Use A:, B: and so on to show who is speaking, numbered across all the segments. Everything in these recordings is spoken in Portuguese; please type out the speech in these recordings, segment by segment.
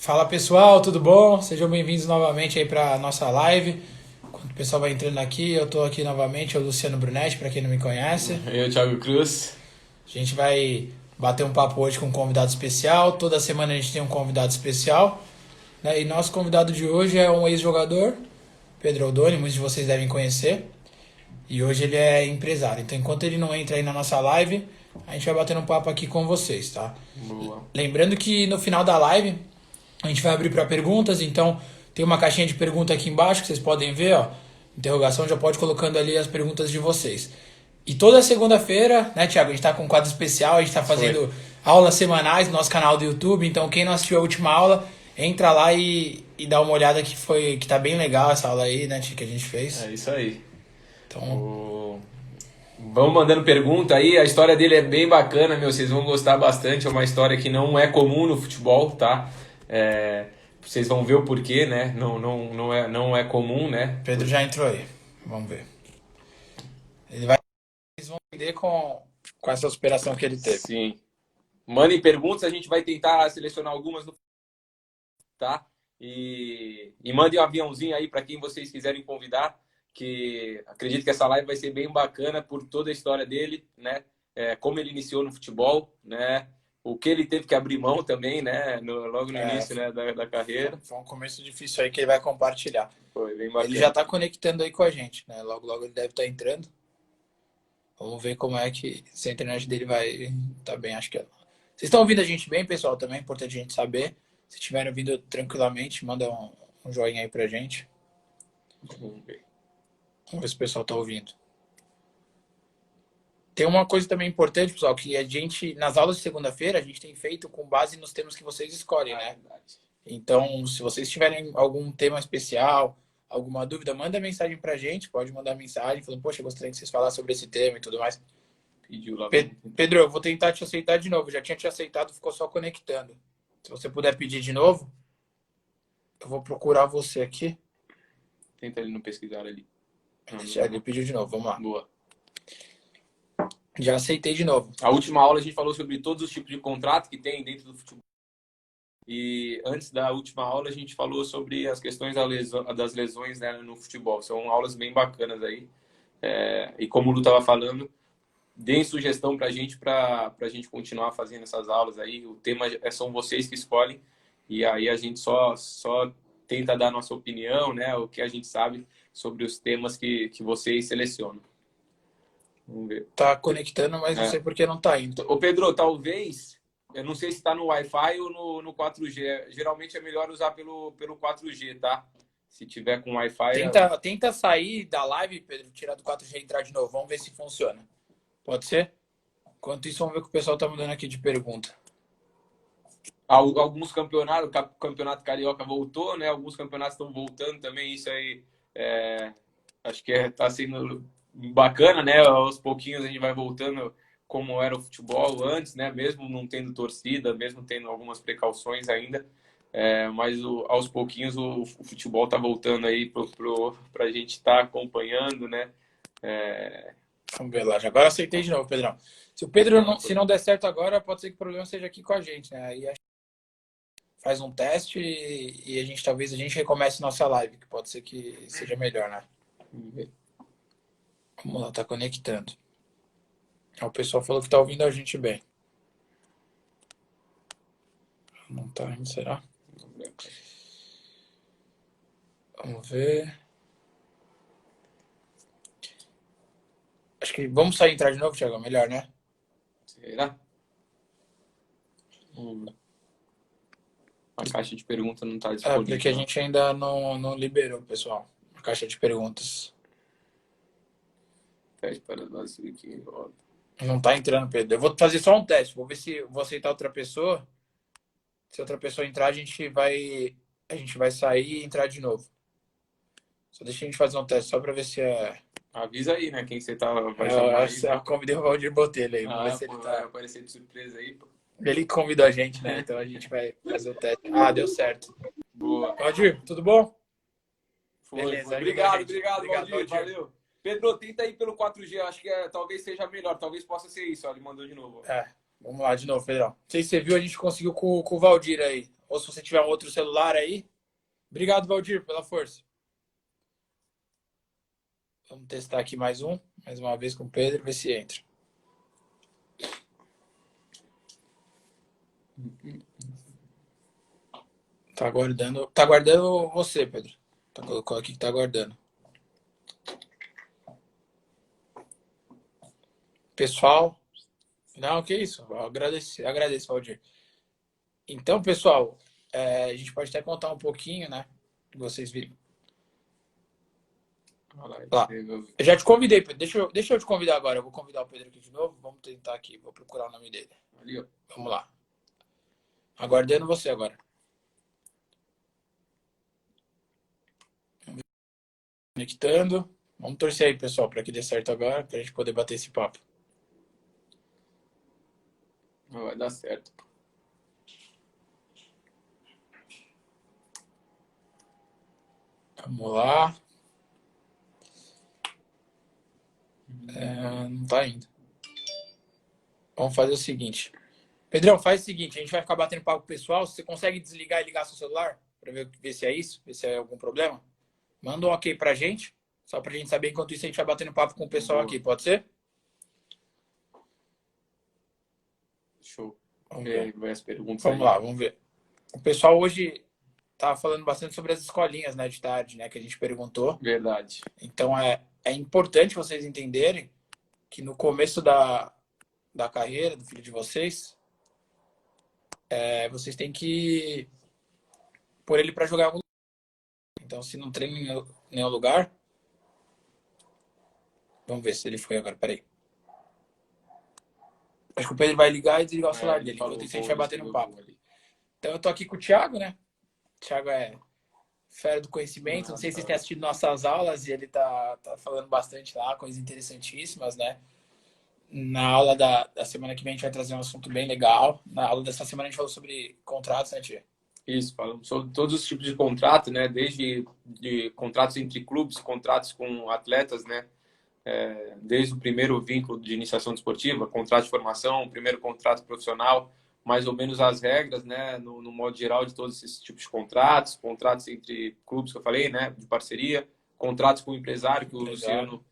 A: Fala pessoal, tudo bom? Sejam bem-vindos novamente aí para nossa live. Enquanto o pessoal vai entrando aqui, eu tô aqui novamente, eu Luciano Brunetti, para quem não me conhece.
B: Eu, Thiago Cruz.
A: A gente vai bater um papo hoje com um convidado especial. Toda semana a gente tem um convidado especial, né? E nosso convidado de hoje é um ex-jogador, Pedro Aldoni, muitos de vocês devem conhecer. E hoje ele é empresário. Então, enquanto ele não entra aí na nossa live, a gente vai bater um papo aqui com vocês, tá?
B: Boa.
A: Lembrando que no final da live a gente vai abrir para perguntas, então tem uma caixinha de pergunta aqui embaixo que vocês podem ver, ó. Interrogação, já pode colocando ali as perguntas de vocês. E toda segunda-feira, né, Thiago, a gente tá com um quadro especial, a gente tá
B: Foi.
A: fazendo aulas semanais no nosso canal do YouTube, então quem não assistiu a última aula, entra lá e dá uma olhada que tá bem legal essa aula aí, né, que a gente fez.
B: É isso aí.
A: Então,
B: O- Vamos mandando pergunta aí. A história dele é bem bacana, meu. Vocês vão gostar bastante. É uma história que não é comum no futebol, tá? Vocês vão ver o porquê, né? Não é comum, né?
A: Pedro já entrou aí. Vamos ver. Ele vai, eles vão entender com essa superação que ele teve.
B: Sim. Mandem perguntas, a gente vai tentar selecionar algumas, tá? E mandem um aviãozinho aí para quem vocês quiserem convidar, que acredito que essa live vai ser bem bacana por toda a história dele, né? Como ele iniciou no futebol, né? O que ele teve que abrir mão também, né? Logo no
A: É,
B: início, né? Da carreira.
A: foi um começo difícil aí que ele vai compartilhar.
B: Foi bem
A: Ele já
B: bacana.
A: está conectando aí com a gente, né? Logo, logo ele deve estar entrando. Vamos ver como é que se a internet dele vai tá bem, acho que é. Vocês estão ouvindo a gente bem, pessoal? Também é importante a gente saber. Se estiverem ouvindo tranquilamente, manda um joinha aí pra gente.
B: Vamos ver.
A: Vamos ver se o pessoal tá ouvindo. Tem uma coisa também importante, pessoal, que a gente, nas aulas de segunda-feira, a gente tem feito com base nos temas que vocês escolhem,
B: Ah, é
A: né?
B: verdade.
A: Então, se vocês tiverem algum tema especial, alguma dúvida, manda mensagem pra gente, pode mandar mensagem falando, poxa, eu gostaria que vocês falassem sobre esse tema e tudo mais.
B: Pediu lá, vamos tentar.
A: Pedro, eu vou tentar te aceitar de novo. Já tinha te aceitado, ficou só conectando. Se você puder pedir de novo, eu vou procurar você aqui.
B: Tenta ele não pesquisar ali. Não,
A: Já
B: não,
A: ele
B: não.
A: pediu de novo, vamos lá.
B: Boa.
A: Já aceitei de novo.
B: A última aula a gente falou sobre todos os tipos de contrato que tem dentro do futebol. E antes da última aula a gente falou sobre as questões das lesões, né, no futebol. São aulas bem bacanas aí. E como o Lu estava falando, deem sugestão para a gente continuar fazendo essas aulas aí. O tema são vocês que escolhem. E aí a gente só tenta dar a nossa opinião, né? O que a gente sabe sobre os temas que vocês selecionam. Vamos ver.
A: Tá conectando, mas não
B: É.
A: sei por que não tá indo.
B: Ô Pedro, talvez, eu não sei se está no Wi-Fi ou no 4G. Geralmente é melhor usar pelo 4G, tá? Se tiver com Wi-Fi.
A: Tenta sair da live, Pedro, tirar do 4G e entrar de novo. Vamos ver se funciona. Pode ser? Enquanto isso, vamos ver o que o pessoal tá mandando aqui de pergunta.
B: Alguns campeonatos, o campeonato carioca voltou, né? Alguns campeonatos estão voltando também. Isso aí acho que tá sendo bacana, né? Aos pouquinhos a gente vai voltando como era o futebol antes, né? Mesmo não tendo torcida, mesmo tendo algumas precauções ainda. Mas aos pouquinhos o futebol tá voltando aí para a gente estar acompanhando, né?
A: Vamos ver lá. Agora aceitei de novo, Pedrão. Se o Pedro não, se não der certo agora, pode ser que o problema seja aqui com a gente, né? Aí faz um teste e a gente talvez a gente recomece nossa live, que pode ser que seja melhor, né? Vamos lá, tá conectando. O pessoal falou que tá ouvindo a gente bem. Não tá indo, será? Vamos ver. Acho que vamos sair e entrar de novo, Thiago. Melhor, né?
B: Será? A caixa de pergunta não está
A: É,
B: disponível.
A: porque a gente ainda não liberou, pessoal. A caixa de perguntas.
B: Pede para nós aqui. Roda.
A: Não tá entrando, Pedro. Eu vou fazer só um teste. Vou ver se vou aceitar outra pessoa. Se outra pessoa entrar, a gente vai sair e entrar de novo. Só deixa a gente fazer um teste só para ver se é.
B: Avisa aí, né? Quem você vai chamar aí.
A: Eu convidei o Valdir Botelho aí. Vamos ver se
B: Pô,
A: ele
B: vai
A: tá.
B: aparecer de surpresa aí. Pô.
A: Ele convidou a gente, né? Então a gente vai fazer o teste. Ah, deu certo.
B: Boa.
A: Valdir, tudo bom?
B: Foi,
A: Beleza,
B: foi.
A: ajudou a
B: Obrigado,
A: gente.
B: obrigado,
A: Obrigado,
B: Valdir.
A: Valdir.
B: Valeu. Pedro, tenta aí pelo 4G. Acho que talvez seja melhor. Talvez possa ser isso. Ó, ele mandou de novo.
A: Vamos lá de novo, Pedrão. Não sei se você viu, a gente conseguiu com o Valdir aí. ou se você tiver um outro celular aí. Obrigado, Valdir, pela força. Vamos testar aqui mais uma vez com o Pedro, ver se entra. Tá aguardando você, Pedro. Colocou aqui que tá aguardando. Pessoal, não, que isso. Agradeço, Valdir. Então, pessoal, a gente pode até contar um pouquinho, né? Vocês viram. Lá. Eu já te convidei, Pedro. Deixa eu te convidar agora. Eu vou convidar o Pedro aqui de novo. Vamos tentar aqui. Vou procurar o nome dele. Ali, ó. Vamos lá. Aguardando você agora. Conectando. Vamos torcer aí, pessoal, para que dê certo agora, para a gente poder bater esse papo.
B: Vai dar certo.
A: Vamos lá. Não tá indo. Vamos fazer o seguinte. Pedrão, faz o seguinte. A gente vai ficar batendo papo pessoal. Você consegue desligar e ligar seu celular? Para ver se é isso? Ver se é algum problema? Manda um ok pra gente. Só pra gente saber. Enquanto isso, a gente vai batendo papo com o pessoal aqui. Pode ser?
B: Show.
A: Vamos ver.
B: As perguntas
A: vamos lá, vamos ver. O pessoal hoje tá falando bastante sobre as escolinhas, né, de tarde, né, que a gente perguntou.
B: Verdade.
A: Então é importante vocês entenderem que no começo da carreira do filho de vocês, vocês têm que pôr ele para jogar em algum lugar. Então, se não treina em nenhum lugar, vamos ver se ele foi agora. Peraí. Acho que o Pedro vai ligar e desligar o celular dele. Enquanto isso, a gente vai bater no papo. Então, eu tô aqui com o Thiago, né? O Thiago é fera do conhecimento. Não sei se vocês têm assistido nossas aulas e ele tá falando bastante lá, coisas interessantíssimas, né? Na aula da semana que vem a gente vai trazer um assunto bem legal. Na aula dessa semana a gente falou sobre contratos, né, Tia?
B: Isso, falamos sobre todos os tipos de contrato, né? Desde de contratos entre clubes, contratos com atletas, né? Desde o primeiro vínculo de iniciação desportiva, contrato de formação, primeiro contrato profissional, mais ou menos as regras, né? No modo geral de todos esses tipos de contratos, contratos entre clubes que eu falei, né? De parceria, contratos com o empresário, que o Luciano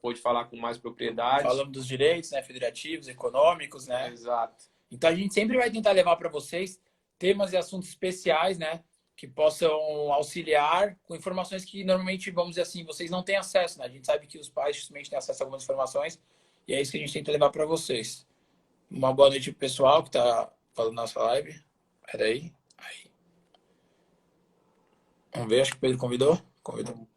B: pode falar com mais propriedade.
A: Falamos dos direitos, né? Federativos, econômicos, né?
B: Exato.
A: Então a gente sempre vai tentar levar para vocês temas e assuntos especiais, né? Que possam auxiliar com informações que normalmente, vamos dizer assim, vocês não têm acesso, né? A gente sabe que os pais justamente têm acesso a algumas informações e é isso que a gente tenta levar para vocês. Uma boa noite pro pessoal que tá falando nossa live. Peraí. Aí. Vamos ver, acho que o Pedro convidou. Convidou.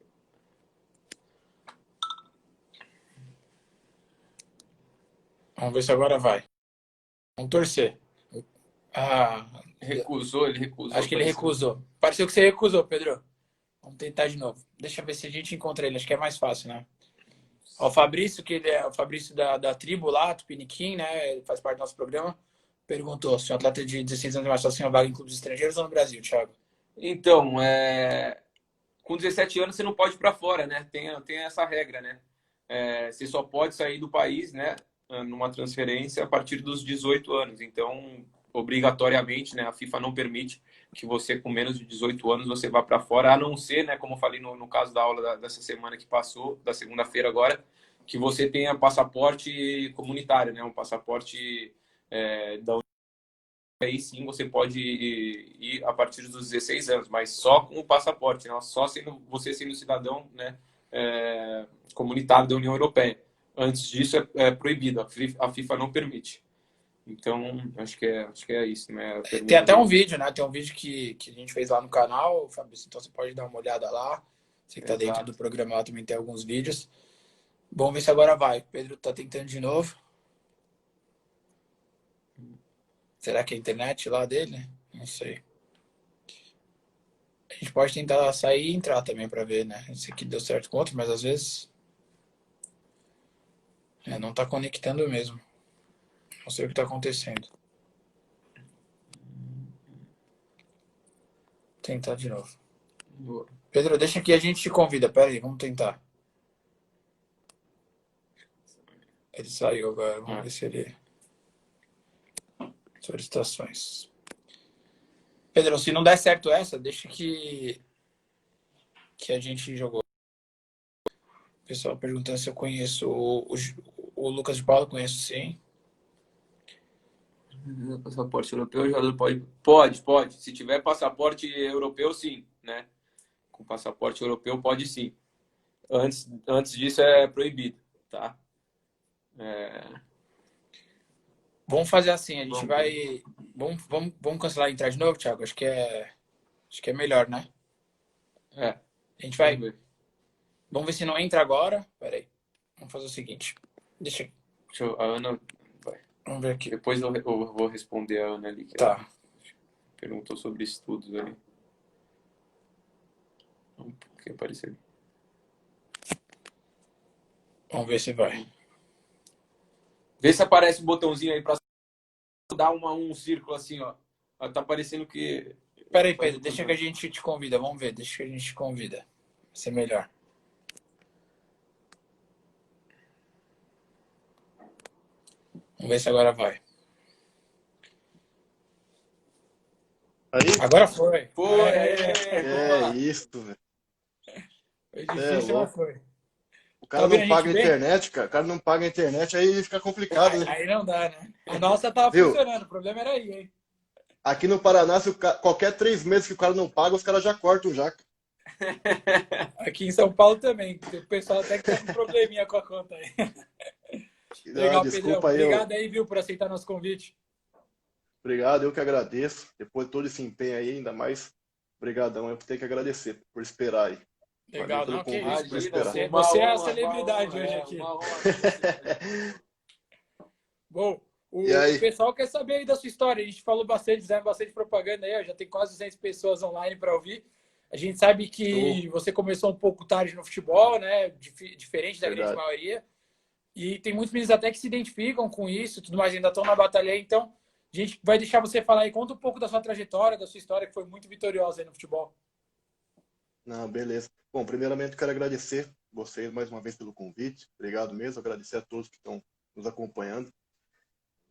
A: Vamos ver se agora vai. Vamos torcer.
B: Ele recusou.
A: Acho que ele recusou. Pareceu que você recusou, Pedro. Vamos tentar de novo. Deixa eu ver se a gente encontra ele. Acho que é mais fácil, né? Ó, o Fabrício, que ele é o Fabrício da tribo lá, Tupiniquim, né? Ele faz parte do nosso programa. Perguntou se o atleta de 16 anos mais fácil uma vaga em clubes estrangeiros ou no Brasil, Thiago?
B: Então, com 17 anos você não pode ir para fora, né? Tem essa regra, né? Você só pode sair do país, né? Numa transferência a partir dos 18 anos. Então, obrigatoriamente, né? A FIFA não permite que você, com menos de 18 anos, você vá para fora, a não ser, né? Como eu falei no caso da aula dessa semana que passou, da segunda-feira agora, que você tenha passaporte comunitário, né? Um passaporte da aí sim você pode ir a partir dos 16 anos, mas só com o passaporte, né? Só você sendo cidadão, né, comunitário da União Europeia. Antes disso é proibido, a FIFA não permite. Então, acho que é isso, né?
A: Tem até um vídeo, né? Tem um vídeo que a gente fez lá no canal, Fabrício, então você pode dar uma olhada lá. Você que tá dentro do programa lá também tem alguns vídeos. Vamos ver se agora vai. O Pedro tá tentando de novo. Será que é a internet lá dele? Não sei. A gente pode tentar sair e entrar também para ver, né? Esse aqui deu certo com outro, mas às vezes não tá conectando mesmo. Não sei o que tá acontecendo. Tentar de novo.
B: Boa.
A: Pedro, deixa que a gente te convida. Pera aí, vamos tentar. Ele saiu agora. Vamos ver se ele... Solicitações. Pedro, se não der certo essa, deixa que a gente jogou. O pessoal perguntando se eu conheço o Lucas de Paula, conheço sim.
B: Passaporte europeu, o jogador pode. Se tiver passaporte europeu, sim, né? Com passaporte europeu, pode sim. Antes disso é proibido, tá?
A: Vamos fazer assim, a gente
B: Vamos,
A: vai. Vamos cancelar e entrar de novo, Thiago? Acho que é melhor, né?
B: é,
A: A gente
B: vamos
A: vai.
B: ver.
A: Vamos ver se não entra agora. Pera aí. Vamos fazer o seguinte. Deixa.
B: A Ana vai.
A: Vamos ver aqui.
B: Depois eu vou responder a Ana ali, que ela
A: Tá.
B: perguntou sobre estudos ali. Um pouquinho apareceu.
A: Vamos ver se vai.
B: Vê se aparece um botãozinho aí pra dar um círculo assim, ó. Tá parecendo que.
A: Pera aí, Pedro. Deixa que a gente te convida. Vamos ver. Deixa que a gente te convida. Vai ser melhor. Vamos ver se agora vai.
C: Aí?
A: Agora foi.
B: Foi!
C: É isso, velho.
A: Foi
C: É
A: difícil, mas
C: louco.
A: foi.
C: O
A: Tá
C: cara
A: ouvindo
C: não
A: a gente
C: paga a
A: bem?
C: internet, cara. O cara não paga a internet, aí fica complicado, né?
A: Aí não dá, né? A nossa tava
C: Viu?
A: funcionando. O problema era aí, hein?
C: Aqui no Paraná, se qualquer 3 meses que o cara não paga, os caras já cortam já.
A: Aqui em São Paulo também. Tem o pessoal até que tá com probleminha com a conta aí.
C: Ah,
A: Legal, Pedrão.
C: desculpa aí,
A: Obrigado aí, viu, por aceitar nosso convite.
C: obrigado, eu que agradeço. Depois de todo esse empenho aí, ainda mais, obrigadão, eu tenho que agradecer por esperar aí. Valeu
A: Legal,
C: pelo
A: não, que
C: convite,
A: isso.
C: por
B: Imagina,
C: esperar.
A: Você é a celebridade hoje aqui.
B: uma honra.
A: Bom,
C: E
A: o
C: aí?
A: pessoal quer saber aí da sua história. A gente falou bastante, fizemos bastante propaganda aí, ó, já tem quase 200 pessoas online para ouvir. A gente sabe
C: Show,
A: que você começou um pouco tarde no futebol, né? Diferente da grande
C: verdade.
A: maioria. E tem muitos meninos até que se identificam com isso, tudo mais, ainda estão na batalha aí. Então, a gente vai deixar você falar aí. Conta um pouco da sua trajetória, da sua história, que foi muito vitoriosa aí no futebol.
C: Não, beleza. Bom, primeiramente quero agradecer vocês mais uma vez pelo convite. Obrigado mesmo, agradecer a todos que estão nos acompanhando.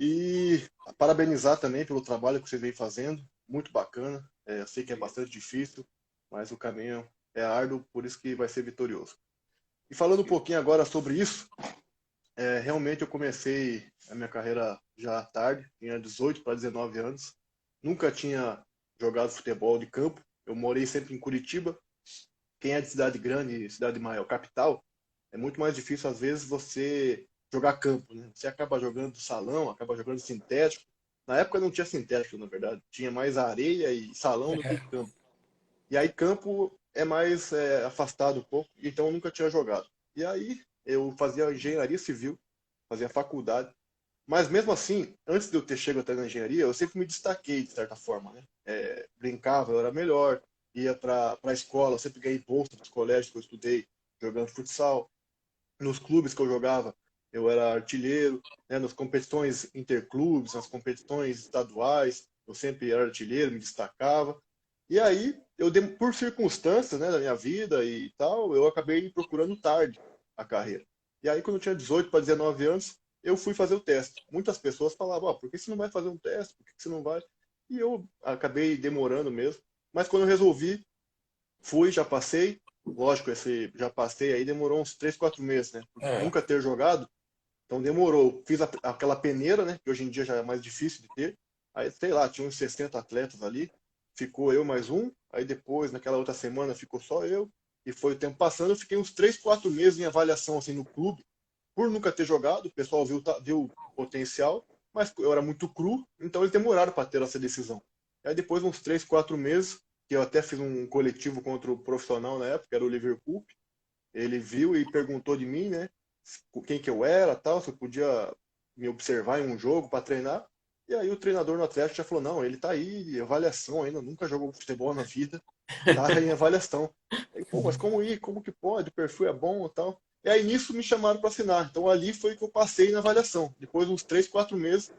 C: E parabenizar também pelo trabalho que vocês vêm fazendo, muito bacana. Eu sei que é bastante difícil, mas o caminho é árduo, por isso que vai ser vitorioso. E falando um pouquinho agora sobre isso, realmente eu comecei a minha carreira já tarde, tinha 18 para 19 anos. Nunca tinha jogado futebol de campo, eu morei sempre em Curitiba. Quem é de cidade grande, cidade maior, capital, é muito mais difícil às vezes você jogar campo, né? Você acaba jogando salão, acaba jogando sintético. Na época não tinha sintético, na verdade. Tinha mais areia e salão do que campo. E aí campo é mais afastado um pouco, então eu nunca tinha jogado. E aí eu fazia engenharia civil, fazia faculdade. Mas mesmo assim, antes de eu ter chegado até na engenharia, eu sempre me destaquei de certa forma, né? Brincava, eu era melhor, ia para a escola, eu sempre ganhei bolsa nos colégios que eu estudei, jogando futsal. Nos clubes que eu jogava, eu era artilheiro, né? Nas competições interclubes, nas competições estaduais, eu sempre era artilheiro, me destacava. E aí, por circunstâncias, né, da minha vida e tal, eu acabei procurando tarde a carreira. E aí, quando eu tinha 18 para 19 anos, eu fui fazer o teste. Muitas pessoas falavam, por que você não vai fazer um teste? Por que você não vai? E eu acabei demorando mesmo. Mas quando eu resolvi, fui, já passei. Lógico, esse já passei aí, demorou uns 3, 4 meses, né? Por
A: É.
C: nunca ter jogado, então demorou. Fiz aquela peneira, né? Que hoje em dia já é mais difícil de ter. Aí, sei lá, tinha uns 60 atletas ali. Ficou eu mais um. Aí depois, naquela outra semana, ficou só eu. E foi o tempo passando. Eu fiquei uns 3, 4 meses em avaliação assim no clube. Por nunca ter jogado, o pessoal viu o potencial. Mas eu era muito cru, então eles demoraram para ter essa decisão. Aí depois, uns 3, 4 meses, que eu até fiz um coletivo contra o profissional na época, era o Liverpool. Ele viu e perguntou de mim, né? Quem que eu era, tal, se eu podia me observar em um jogo para treinar. E aí o treinador no Atlético já falou: não, ele tá aí, em avaliação ainda, nunca jogou futebol na vida, tá em avaliação. Aí, pô, mas como ir? Como que pode? O perfil é bom e tal. E aí nisso me chamaram para assinar. Então ali foi que eu passei na avaliação. Depois de uns 3, 4 meses,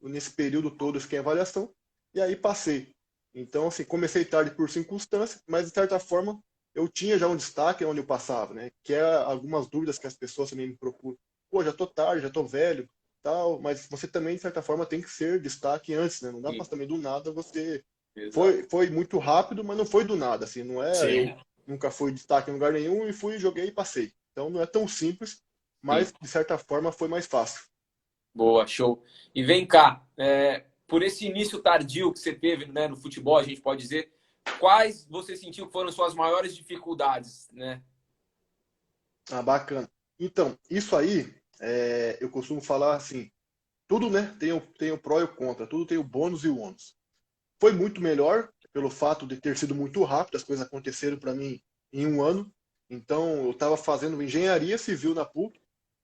C: nesse período todo eu fiquei em avaliação, e aí passei. Então, assim, comecei tarde por circunstâncias, mas de certa forma eu tinha já um destaque onde eu passava, né? Que é algumas dúvidas que as pessoas também me procuram. Pô, já tô tarde, já tô velho, tal, mas você também, de certa forma, tem que ser destaque antes, né? Não dá para
B: Sim.
C: também do nada você
B: Exato.
C: Foi muito rápido, mas não foi do nada, assim, não é
A: Sim.
C: eu nunca fui destaque em lugar nenhum e fui, joguei e passei. Então não é tão simples,
B: Sim.
C: mas de certa forma foi mais fácil.
B: Boa, show. E vem cá, por esse início tardio que você teve, né, no futebol, a gente pode dizer, quais você sentiu que foram suas maiores dificuldades, né?
C: Ah, bacana. Então, isso aí, eu costumo falar assim, tudo, né, tem o pró e o contra, tudo tem o bônus e o ônus. Foi muito melhor pelo fato de ter sido muito rápido, as coisas aconteceram para mim em um ano. Então, eu estava fazendo engenharia civil na PUC,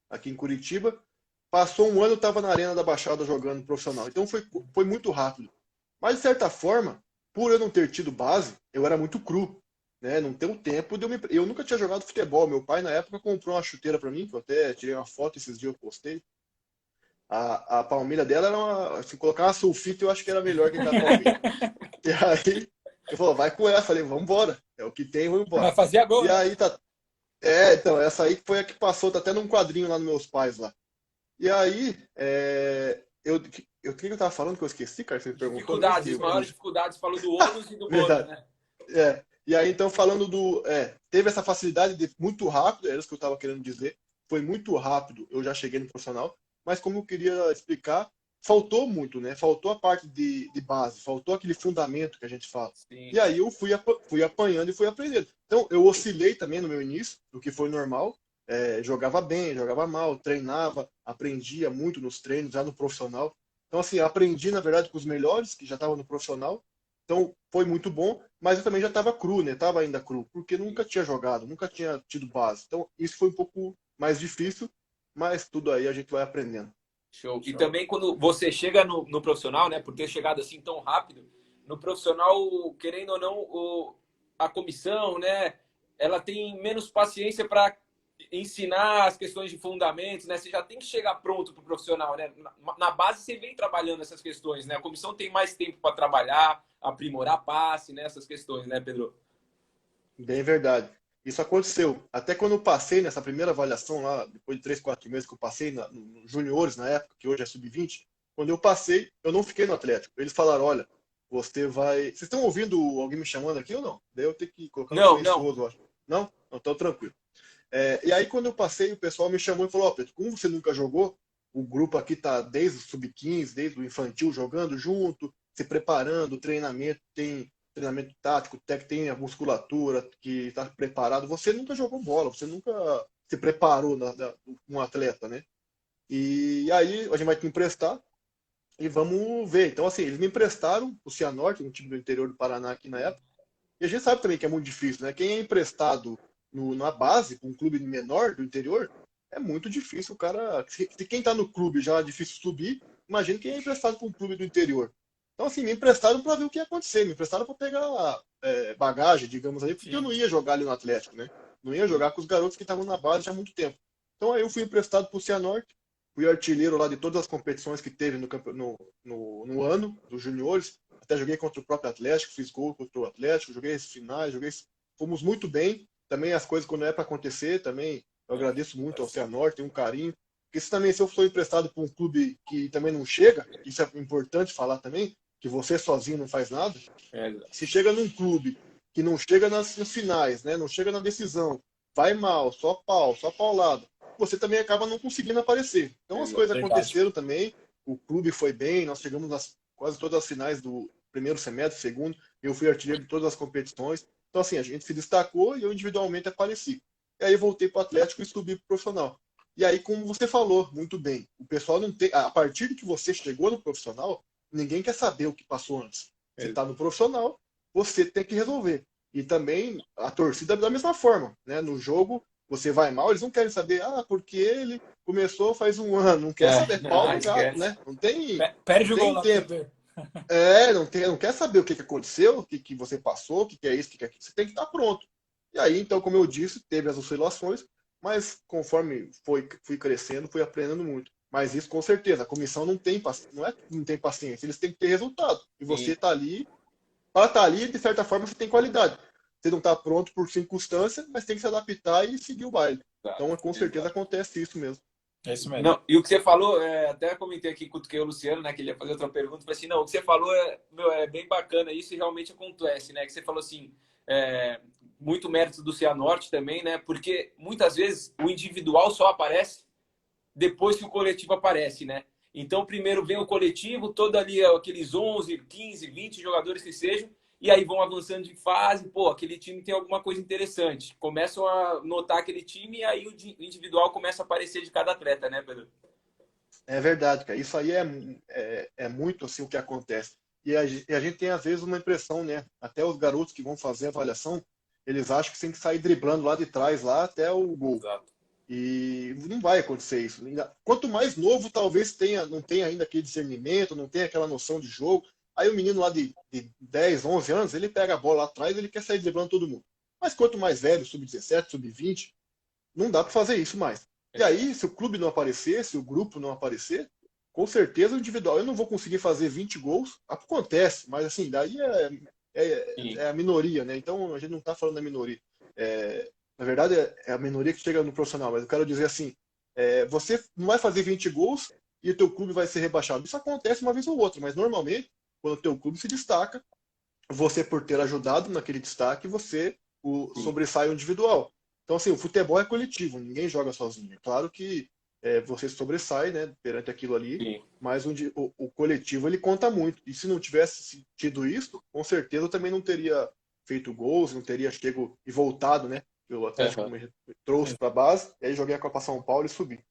C: aqui em Curitiba. Passou um ano, eu estava na Arena da Baixada jogando profissional. Então, foi muito rápido. Mas, de certa forma, por eu não ter tido base, eu era muito cru. Né? Não tem um tempo de eu nunca tinha jogado futebol. Meu pai, na época, comprou uma chuteira para mim, que eu até tirei uma foto esses dias, eu postei. A palmilha dela era uma. Se colocar uma sulfite, eu acho que era melhor que aquela palmilha. E aí, eu falei, vai com essa. Falei, vamos embora. É o que tem, vamos embora.
A: Mas fazia gol,
C: E
A: né?
C: aí tá. Então, essa aí foi a que passou, tá até num quadrinho lá nos meus pais lá. E aí, o que eu tava falando que eu esqueci, cara? Você me perguntou mesmo
B: Dificuldades,
C: que
B: as
C: eu
B: maiores
C: fugi.
B: dificuldades, falou do ônus e do bônus,
C: Verdade.
B: né?
C: E aí, então, falando do. Teve essa facilidade de muito rápido, era isso que eu estava querendo dizer. Foi muito rápido, eu já cheguei no profissional, mas como eu queria explicar, faltou muito, né? Faltou a parte de base, faltou aquele fundamento que a gente fala.
B: Sim,
C: E aí eu fui apanhando e fui aprendendo. Então, eu oscilei também no meu início, o que foi normal. Jogava bem, jogava mal, treinava, aprendia muito nos treinos, já no profissional. Então, assim, aprendi, na verdade, com os melhores que já estavam no profissional. Então, foi muito bom, mas eu também já estava cru, né? Estava ainda cru, porque nunca tinha jogado, nunca tinha tido base. Então, isso foi um pouco mais difícil, mas tudo aí a gente vai aprendendo.
B: show. E também quando você chega no profissional, né, por ter chegado assim tão rápido, no profissional, querendo ou não, a comissão, né, ela tem menos paciência para ensinar as questões de fundamentos, né? Você já tem que chegar pronto para o profissional, né? Na base você vem trabalhando essas questões, né? A comissão tem mais tempo para trabalhar, aprimorar passe, né? Essas questões, né, Pedro?
C: Bem verdade. Isso aconteceu. Até quando eu passei nessa primeira avaliação lá, depois de 3, 4 meses que eu passei nos juniores na época, que hoje é sub-20, quando eu passei, eu não fiquei no Atlético. Eles falaram, olha, você vai. Vocês estão ouvindo alguém me chamando aqui ou não? Daí eu tenho que colocar no
B: Não, não.
C: silencioso, eu acho. Não? Então tranquilo. E aí, quando eu passei, o pessoal me chamou e falou: Ó, Pedro, como você nunca jogou, o grupo aqui tá desde o sub-15, desde o infantil, jogando junto, se preparando, treinamento, tem treinamento tático, tem a musculatura que está preparado. Você nunca jogou bola, você nunca se preparou um atleta, né? E aí, a gente vai te emprestar e vamos ver. Então, assim, eles me emprestaram o Cianorte, um time do interior do Paraná aqui na época. E a gente sabe também que é muito difícil, né? Quem é emprestado na base, com um clube menor do interior, é muito difícil o cara. Se quem tá no clube já é difícil subir, imagina quem é emprestado para um clube do interior. Então, assim, me emprestaram para ver o que ia acontecer, me emprestaram para pegar bagagem, digamos aí, porque eu
A: Sim.
C: não ia jogar ali no Atlético, né? Não ia jogar com os garotos que estavam na base já há muito tempo. Então, aí eu fui emprestado para o Cianorte, fui artilheiro lá de todas as competições que teve no ano, dos juniores. Até joguei contra o próprio Atlético, fiz gol contra o Atlético, joguei as finais, fomos muito bem. Também as coisas quando é para acontecer, também eu agradeço muito ao Cianorte, tenho um carinho. Porque se eu sou emprestado para um clube que também não chega, isso é importante falar também, que você sozinho não faz nada.
B: É,
C: Se chega num clube que não chega nas finais, né, não chega na decisão, vai mal, só paulada, você também acaba não conseguindo aparecer. Então as coisas
A: Verdade.
C: aconteceram também, o clube foi bem, nós chegamos nas quase todas as finais do primeiro semestre, segundo, eu fui artilheiro de todas as competições. Então assim, a gente se destacou e eu individualmente apareci. E aí voltei para o Atlético e subi para o profissional. E aí, como você falou muito bem, o pessoal não tem. A partir de que você chegou no profissional, ninguém quer saber o que passou antes. Você
B: é,
C: está no profissional, você tem que resolver. E também a torcida da mesma forma, né? No jogo, você vai mal, eles não querem saber, porque ele começou faz um ano, não quer saber, pau
B: não,
C: no gato,
B: esquece.
C: né? Não
A: Perde o gol
C: tem
A: lá pra você
C: tempo.
A: ver.
C: Não quer saber o que aconteceu, o que você passou, o que é isso, o que é aquilo. Você tem que estar pronto. E aí, então, como eu disse, teve as oscilações, mas conforme fui crescendo, fui aprendendo muito. Mas isso com certeza, a comissão não tem paciência, não é que não tem paciência, eles têm que ter resultado. E você
B: Sim,
C: está ali, para estar ali, de certa forma, você tem qualidade. Você não está pronto por circunstância, mas tem que se adaptar e seguir o baile.
B: exato,
C: Então, com certeza
B: exato.
C: acontece isso mesmo.
A: É isso mesmo.
B: Não, e o que você falou, até comentei aqui, cutuquei o Luciano, né, que ele ia fazer outra pergunta, falei assim, não, o que você falou é bem bacana, isso realmente acontece, né, que você falou assim, é, muito mérito do Cianorte também, né, porque muitas vezes o individual só aparece depois que o coletivo aparece, né, então primeiro vem o coletivo, todo ali aqueles 11, 15, 20 jogadores que sejam, e aí vão avançando de fase, pô, aquele time tem alguma coisa interessante, começam a notar aquele time e aí o individual começa a aparecer de cada atleta, né, Pedro?
C: É verdade, cara. Isso aí é muito assim o que acontece. E a gente tem às vezes uma impressão, né? Até os garotos que vão fazer a avaliação, eles acham que tem que sair driblando lá de trás, lá até o gol.
B: Exato.
C: E não vai acontecer isso. Quanto mais novo, talvez não tenha ainda aquele discernimento, não tenha aquela noção de jogo. Aí o menino lá de 10, 11 anos, ele pega a bola lá atrás, ele quer sair driblando todo mundo. Mas quanto mais velho, sub-17, sub-20, não dá para fazer isso mais. E aí, se o clube não aparecer, se o grupo não aparecer, com certeza o individual, eu não vou conseguir fazer 20 gols, acontece, mas assim, daí é a minoria, né? Então a gente não está falando da minoria. Na verdade, é a minoria que chega no profissional, mas eu quero dizer assim, você não vai fazer 20 gols e o teu clube vai ser rebaixado. Isso acontece uma vez ou outra, mas normalmente, quando o teu clube se destaca, você por ter ajudado naquele destaque, você
B: Sim,
C: sobressai o individual. Então, assim, o futebol é coletivo, ninguém joga sozinho. É claro que você sobressai, né, perante aquilo ali,
B: sim.
C: mas o coletivo ele conta muito. E se não tivesse tido isso, com certeza eu também não teria feito gols, não teria chego e voltado, né? O Atlético
B: Aham.
C: me trouxe para a base, e aí joguei a Copa São Paulo e subi.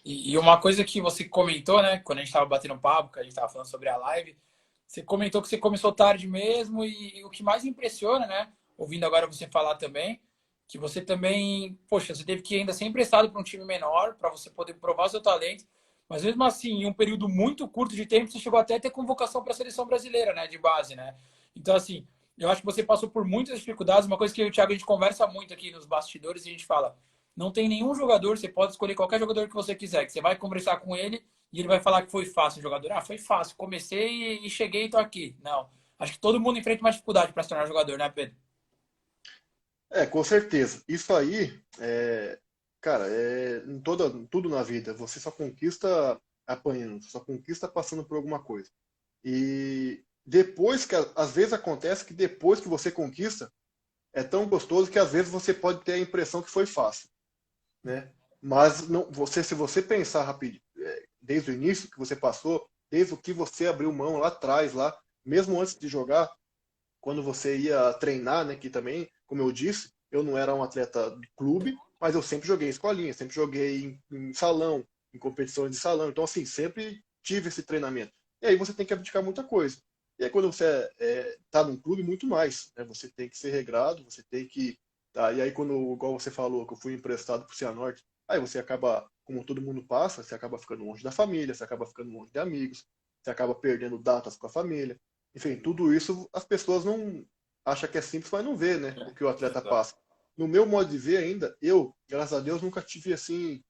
A: E uma coisa que você comentou, né, quando a gente estava batendo papo, que a gente estava falando sobre a live, você comentou que você começou tarde mesmo e o que mais impressiona, né, ouvindo agora você falar também, que você também, poxa, você teve que ainda ser emprestado para um time menor para você poder provar o seu talento, mas mesmo assim, em um período muito curto de tempo, você chegou até a ter convocação para a seleção brasileira, né, de base, né? Então, assim, eu acho que você passou por muitas dificuldades, uma coisa que eu e o Thiago a gente conversa muito aqui nos bastidores e a gente fala, não tem nenhum jogador, você pode escolher qualquer jogador que você quiser, que você vai conversar com ele e ele vai falar que foi fácil o jogador. Ah, foi fácil, comecei e cheguei e tô aqui. Não. Acho que todo mundo enfrenta uma dificuldade para se tornar jogador, né, Pedro?
C: Com certeza. Isso aí, cara, em tudo na vida. Você só conquista apanhando, só conquista passando por alguma coisa. E depois que, às vezes acontece que depois que você conquista, é tão gostoso que às vezes você pode ter a impressão que foi fácil, né? Mas não, se você pensar rapidinho, desde o início que você passou, desde o que você abriu mão lá atrás, lá, mesmo antes de jogar, quando você ia treinar, né, que também, como eu disse, eu não era um atleta de clube, mas eu sempre joguei em escolinha, sempre joguei em salão, em competições de salão. Então, assim, sempre tive esse treinamento. E aí você tem que abdicar muita coisa. E aí quando você está num clube, muito mais. Né? Você tem que ser regrado, você tem que. Tá? E aí, quando, igual você falou, que eu fui emprestado para o Cianorte, aí você acaba, como todo mundo passa, você acaba ficando longe da família, você acaba ficando longe de amigos, você acaba perdendo datas com a família. Enfim, tudo isso as pessoas não acham que é simples, mas não vê, né? O que o atleta
B: Exato.
C: passa. No meu modo de ver ainda, eu, graças a Deus, nunca tive assim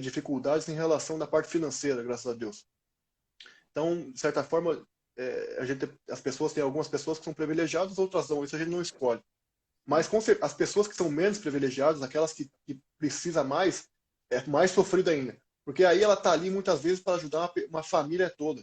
C: dificuldades em relação da parte financeira, graças a Deus. Então, de certa forma, as pessoas têm algumas pessoas que são privilegiadas, outras não. Isso a gente não escolhe. Mas as pessoas que são menos privilegiadas, aquelas que precisa mais, é mais sofrido ainda. Porque aí ela está ali muitas vezes para ajudar uma família toda.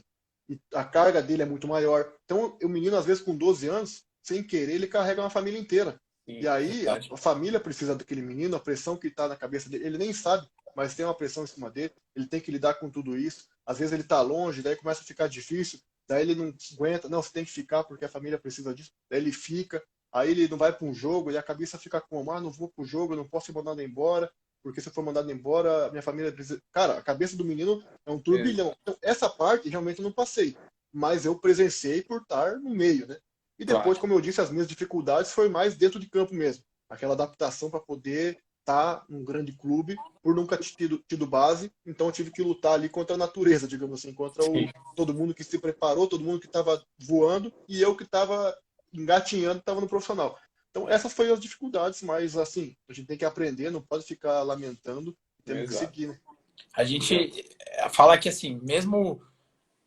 C: E a carga dele é muito maior. Então, o menino, às vezes, com 12 anos, sem querer, ele carrega uma família inteira. E
B: Sim,
C: aí
B: verdade.
C: a família precisa daquele menino, a pressão que está na cabeça dele, ele nem sabe, mas tem uma pressão em cima dele, ele tem que lidar com tudo isso. Às vezes ele está longe, daí começa a ficar difícil, daí ele não aguenta, não, você tem que ficar porque a família precisa disso, daí ele fica, aí ele não vai para um jogo e a cabeça fica como, não vou para o jogo, eu não posso ser mandado embora, porque se eu for mandado embora, minha família precisa. Cara, a cabeça do menino é um turbilhão.
B: Exato.
C: Então, essa parte realmente eu não passei, mas eu presenciei por estar no meio, né? E depois,
B: Claro.
C: como eu disse, as minhas dificuldades foi mais dentro de campo mesmo. Aquela adaptação para poder estar num grande clube, por nunca ter tido base, então eu tive que lutar ali contra a natureza, digamos assim, contra
B: Sim.
C: todo mundo que se preparou, todo mundo que estava voando e eu que estava engatinhando, estava no profissional. Então essas foram as dificuldades, mas assim, a gente tem que aprender, não pode ficar lamentando, temos que
B: Exato.
C: seguir, né?
A: A
B: Exato.
A: gente fala que, assim, mesmo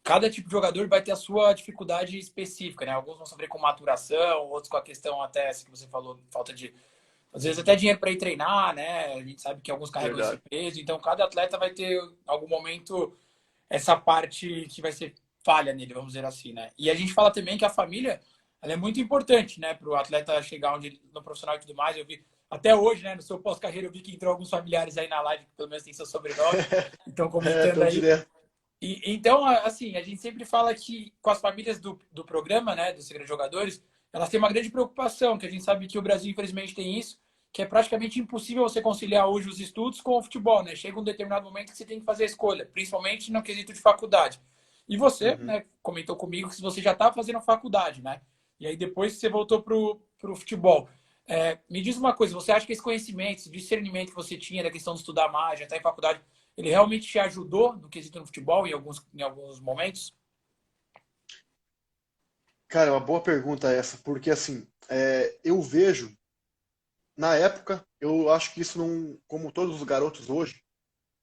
A: cada tipo de jogador vai ter a sua dificuldade específica, né? Alguns vão sofrer com maturação, outros com a questão até, assim, que você falou, falta de às vezes até dinheiro para ir treinar, né? A gente sabe que alguns carregam esse
C: Verdade.
A: peso, então cada atleta vai ter em algum momento essa parte que vai ser falha nele, vamos dizer assim, né? E a gente fala também que a família, ela é muito importante, né, para o atleta chegar onde no profissional e tudo mais. Eu vi até hoje, né, no seu pós-carreira, eu vi que entrou alguns familiares aí na live, que pelo menos tem seu sobrenome, então comentando
C: Tô
A: aí.
C: direto.
A: E, então, assim, a gente sempre fala que com as famílias do programa, né, dos Segredos Jogadores, elas têm uma grande preocupação, que a gente sabe que o Brasil, infelizmente, tem isso, que é praticamente impossível você conciliar hoje os estudos com o futebol, né? Chega um determinado momento que você tem que fazer a escolha, principalmente no quesito de faculdade. E você,
C: Uhum.
A: né, comentou comigo que você já estava fazendo faculdade, né? E aí depois você voltou pro futebol. Me diz uma coisa, você acha que esse conhecimento, esse discernimento que você tinha da questão de estudar mais, já estar em faculdade, ele realmente te ajudou no quesito no futebol em alguns momentos?
C: Cara, é uma boa pergunta essa, porque assim, eu vejo, na época, eu acho que isso não, como todos os garotos hoje,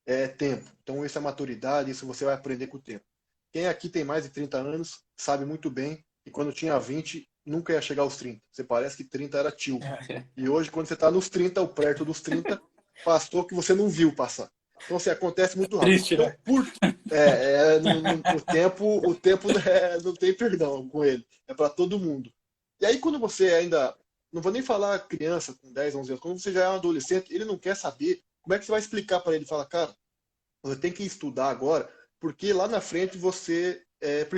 C: é tempo. Então isso é maturidade, isso você vai aprender com o tempo. Quem aqui tem mais de 30 anos sabe muito bem que quando tinha 20 nunca ia chegar aos 30. Você parece que 30 era tio. E hoje, quando você está nos 30 ou perto dos 30, passou que você não viu passar. Então, assim, acontece muito rápido.
A: Triste,
C: Então,
A: né?
C: o tempo não tem perdão com ele. É para todo mundo. E aí, quando você ainda, não vou nem falar criança com 10, 11 anos, quando você já é um adolescente, ele não quer saber. Como é que você vai explicar para ele? Fala, cara, você tem que estudar agora, porque lá na frente você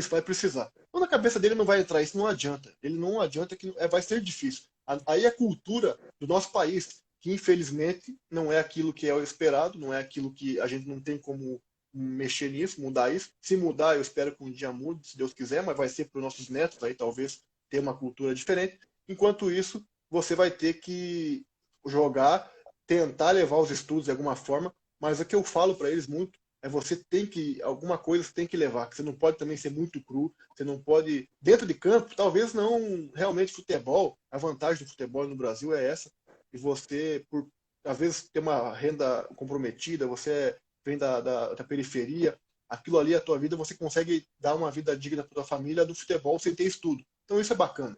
C: vai precisar. Então, na cabeça dele não vai entrar isso, não adianta. Ele não adianta que vai ser difícil. Aí a cultura do nosso país, que infelizmente não é aquilo que é o esperado, não é aquilo que a gente não tem como mexer nisso, mudar isso. Se mudar, eu espero que um dia mude, se Deus quiser, mas vai ser para os nossos netos aí talvez ter uma cultura diferente. Enquanto isso, você vai ter que jogar, tentar levar os estudos de alguma forma, mas o que eu falo para eles muito é você tem que, alguma coisa você tem que levar, que você não pode também ser muito cru, você não pode, dentro de campo, talvez não realmente futebol, a vantagem do futebol no Brasil é essa, e você, por às vezes ter uma renda comprometida, você vem da periferia, aquilo ali, a tua vida, você consegue dar uma vida digna para tua família do futebol sem ter estudo. Então isso é bacana.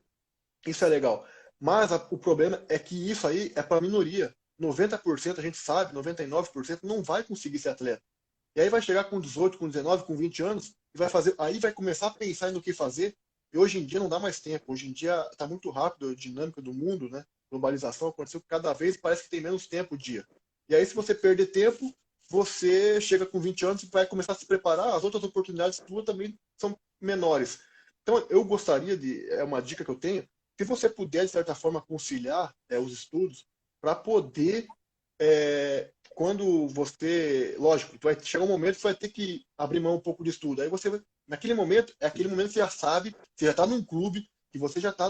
C: Isso é legal. Mas o problema é que isso aí é para a minoria. 90% a gente sabe, 99% não vai conseguir ser atleta. E aí vai chegar com 18, com 19, com 20 anos e vai fazer, aí vai começar a pensar no que fazer. E hoje em dia não dá mais tempo. Hoje em dia está muito rápido a dinâmica do mundo, né? Globalização aconteceu que cada vez parece que tem menos tempo o dia. E aí se você perder tempo, você chega com 20 anos e vai começar a se preparar, as outras oportunidades tuas também são menores. Então eu gostaria de, é uma dica que eu tenho, se você puder, de certa forma, conciliar os estudos para poder, quando você, lógico, vai chegar um momento que você vai ter que abrir mão um pouco de estudo. Aí você, naquele momento, é aquele momento que você já sabe, você já está num clube, que você já está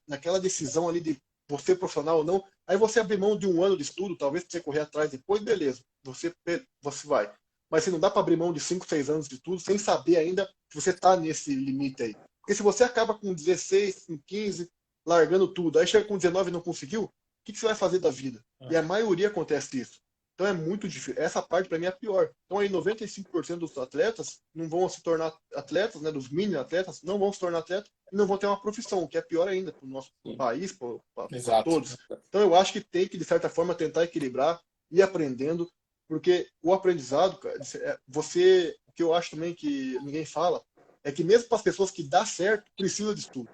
C: naquela decisão ali de você profissional ou não. Aí você abrir mão de um ano de estudo, talvez para você correr atrás depois, beleza, você vai. Mas se não dá para abrir mão de 5, 6 anos de estudo sem saber ainda que você está nesse limite aí. Porque se você acaba com 16, com 15, largando tudo. Aí chega com 19 e não conseguiu, o que você vai fazer da vida? E a maioria acontece isso. Então é muito difícil. Essa parte para mim é a pior. Então aí 95% dos atletas não vão se tornar atletas, né, dos mini atletas, não vão se tornar atletas e não vão ter uma profissão, o que é pior ainda para o nosso país, para
A: Exato.
C: todos. Então eu acho que tem que, de certa forma, tentar equilibrar e ir aprendendo, porque o aprendizado, cara, o que eu acho também que ninguém fala, é que mesmo para as pessoas que dá certo, precisa de estudo.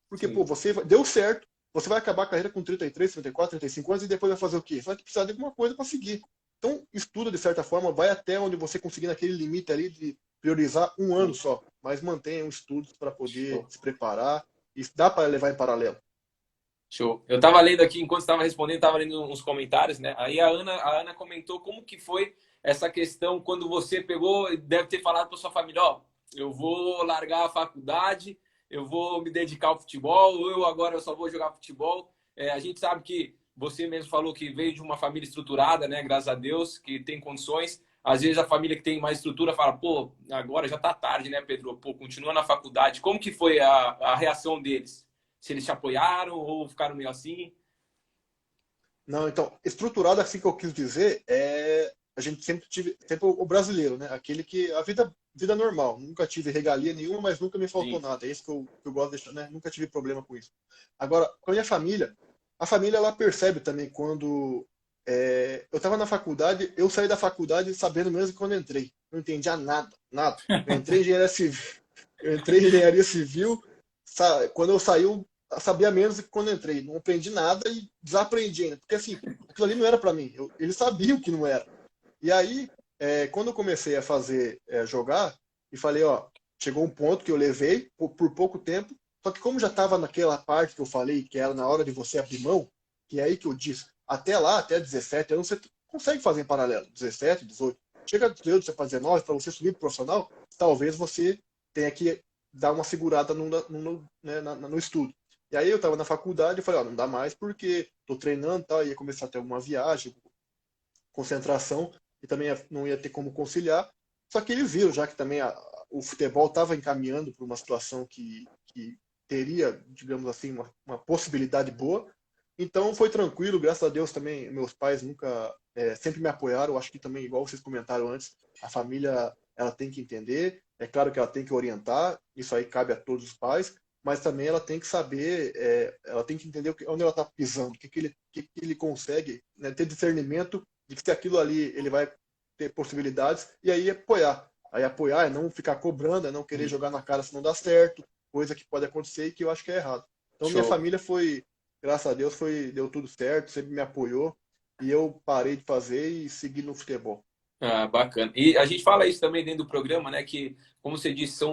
C: Porque, pô,
B: Sim.
C: você deu certo, você vai acabar a carreira com 33, 34, 35 anos e depois vai fazer o quê? Você vai precisar de alguma coisa para seguir. Então, estuda de certa forma, vai até onde você conseguir naquele limite ali de priorizar um ano só, mas mantenha os estudos para poder
B: Show.
C: se preparar. Isso dá para levar em paralelo.
B: Show. Eu estava lendo aqui, enquanto estava respondendo, estava lendo uns comentários, né? Aí a Ana comentou como que foi essa questão quando você pegou, deve ter falado para sua família, ó, eu vou largar a faculdade, eu vou me dedicar ao futebol, ou eu só vou jogar futebol. A gente sabe que você mesmo falou que veio de uma família estruturada, né? Graças a Deus, que tem condições. Às vezes a família que tem mais estrutura fala, pô, agora já tá tarde, né, Pedro? Pô, continua na faculdade. Como que foi a reação deles? Se eles te apoiaram ou ficaram meio assim?
C: Não, então, estruturado assim que eu quis dizer é a gente sempre tive, sempre o brasileiro, né? Aquele que a vida normal, nunca tive regalia nenhuma, mas nunca me faltou
B: Sim.
C: nada. É isso que eu gosto de deixar, né? Nunca tive problema com isso. Agora, com a minha família, a família ela percebe também quando eu estava na faculdade, eu saí da faculdade sabendo mesmo quando entrei. Não entendia nada, nada. Eu entrei em engenharia civil, quando eu saí, eu sabia menos do que quando entrei. Não aprendi nada e desaprendi ainda. Porque assim, aquilo ali não era para mim. Eles sabiam que não era. E aí, quando eu comecei a fazer, jogar, e falei, ó, chegou um ponto que eu levei por pouco tempo, só que como já estava naquela parte que eu falei, que era na hora de você abrir mão, que é aí que eu disse, até lá, até 17 anos, você consegue fazer em paralelo, 17, 18. Chega a 18, você faz 19, para você subir pro profissional, talvez você tenha que dar uma segurada né, no estudo. E aí eu estava na faculdade e falei, ó, não dá mais porque estou treinando e tal, ia começar a ter alguma viagem, concentração, e também não ia ter como conciliar. Só que eles viram, já que também o futebol estava encaminhando para uma situação que teria, digamos assim, uma possibilidade boa. Então foi tranquilo, graças a Deus também, meus pais nunca, sempre me apoiaram. Eu acho que também, igual vocês comentaram antes, a família ela tem que entender, é claro que ela tem que orientar, isso aí cabe a todos os pais, mas também ela tem que saber, ela tem que entender onde ela está pisando, que ele consegue, né, ter discernimento de que se aquilo ali ele vai ter possibilidades, e aí apoiar. Aí apoiar é não ficar cobrando, é não querer jogar na cara se não dá certo, coisa que pode acontecer e que eu acho que é errado. Então minha
B: Show.
C: família foi, graças a Deus, deu tudo certo, sempre me apoiou, e eu parei de fazer e segui no futebol.
B: Ah, bacana. E a gente fala isso também dentro do programa, né? Que, como você disse,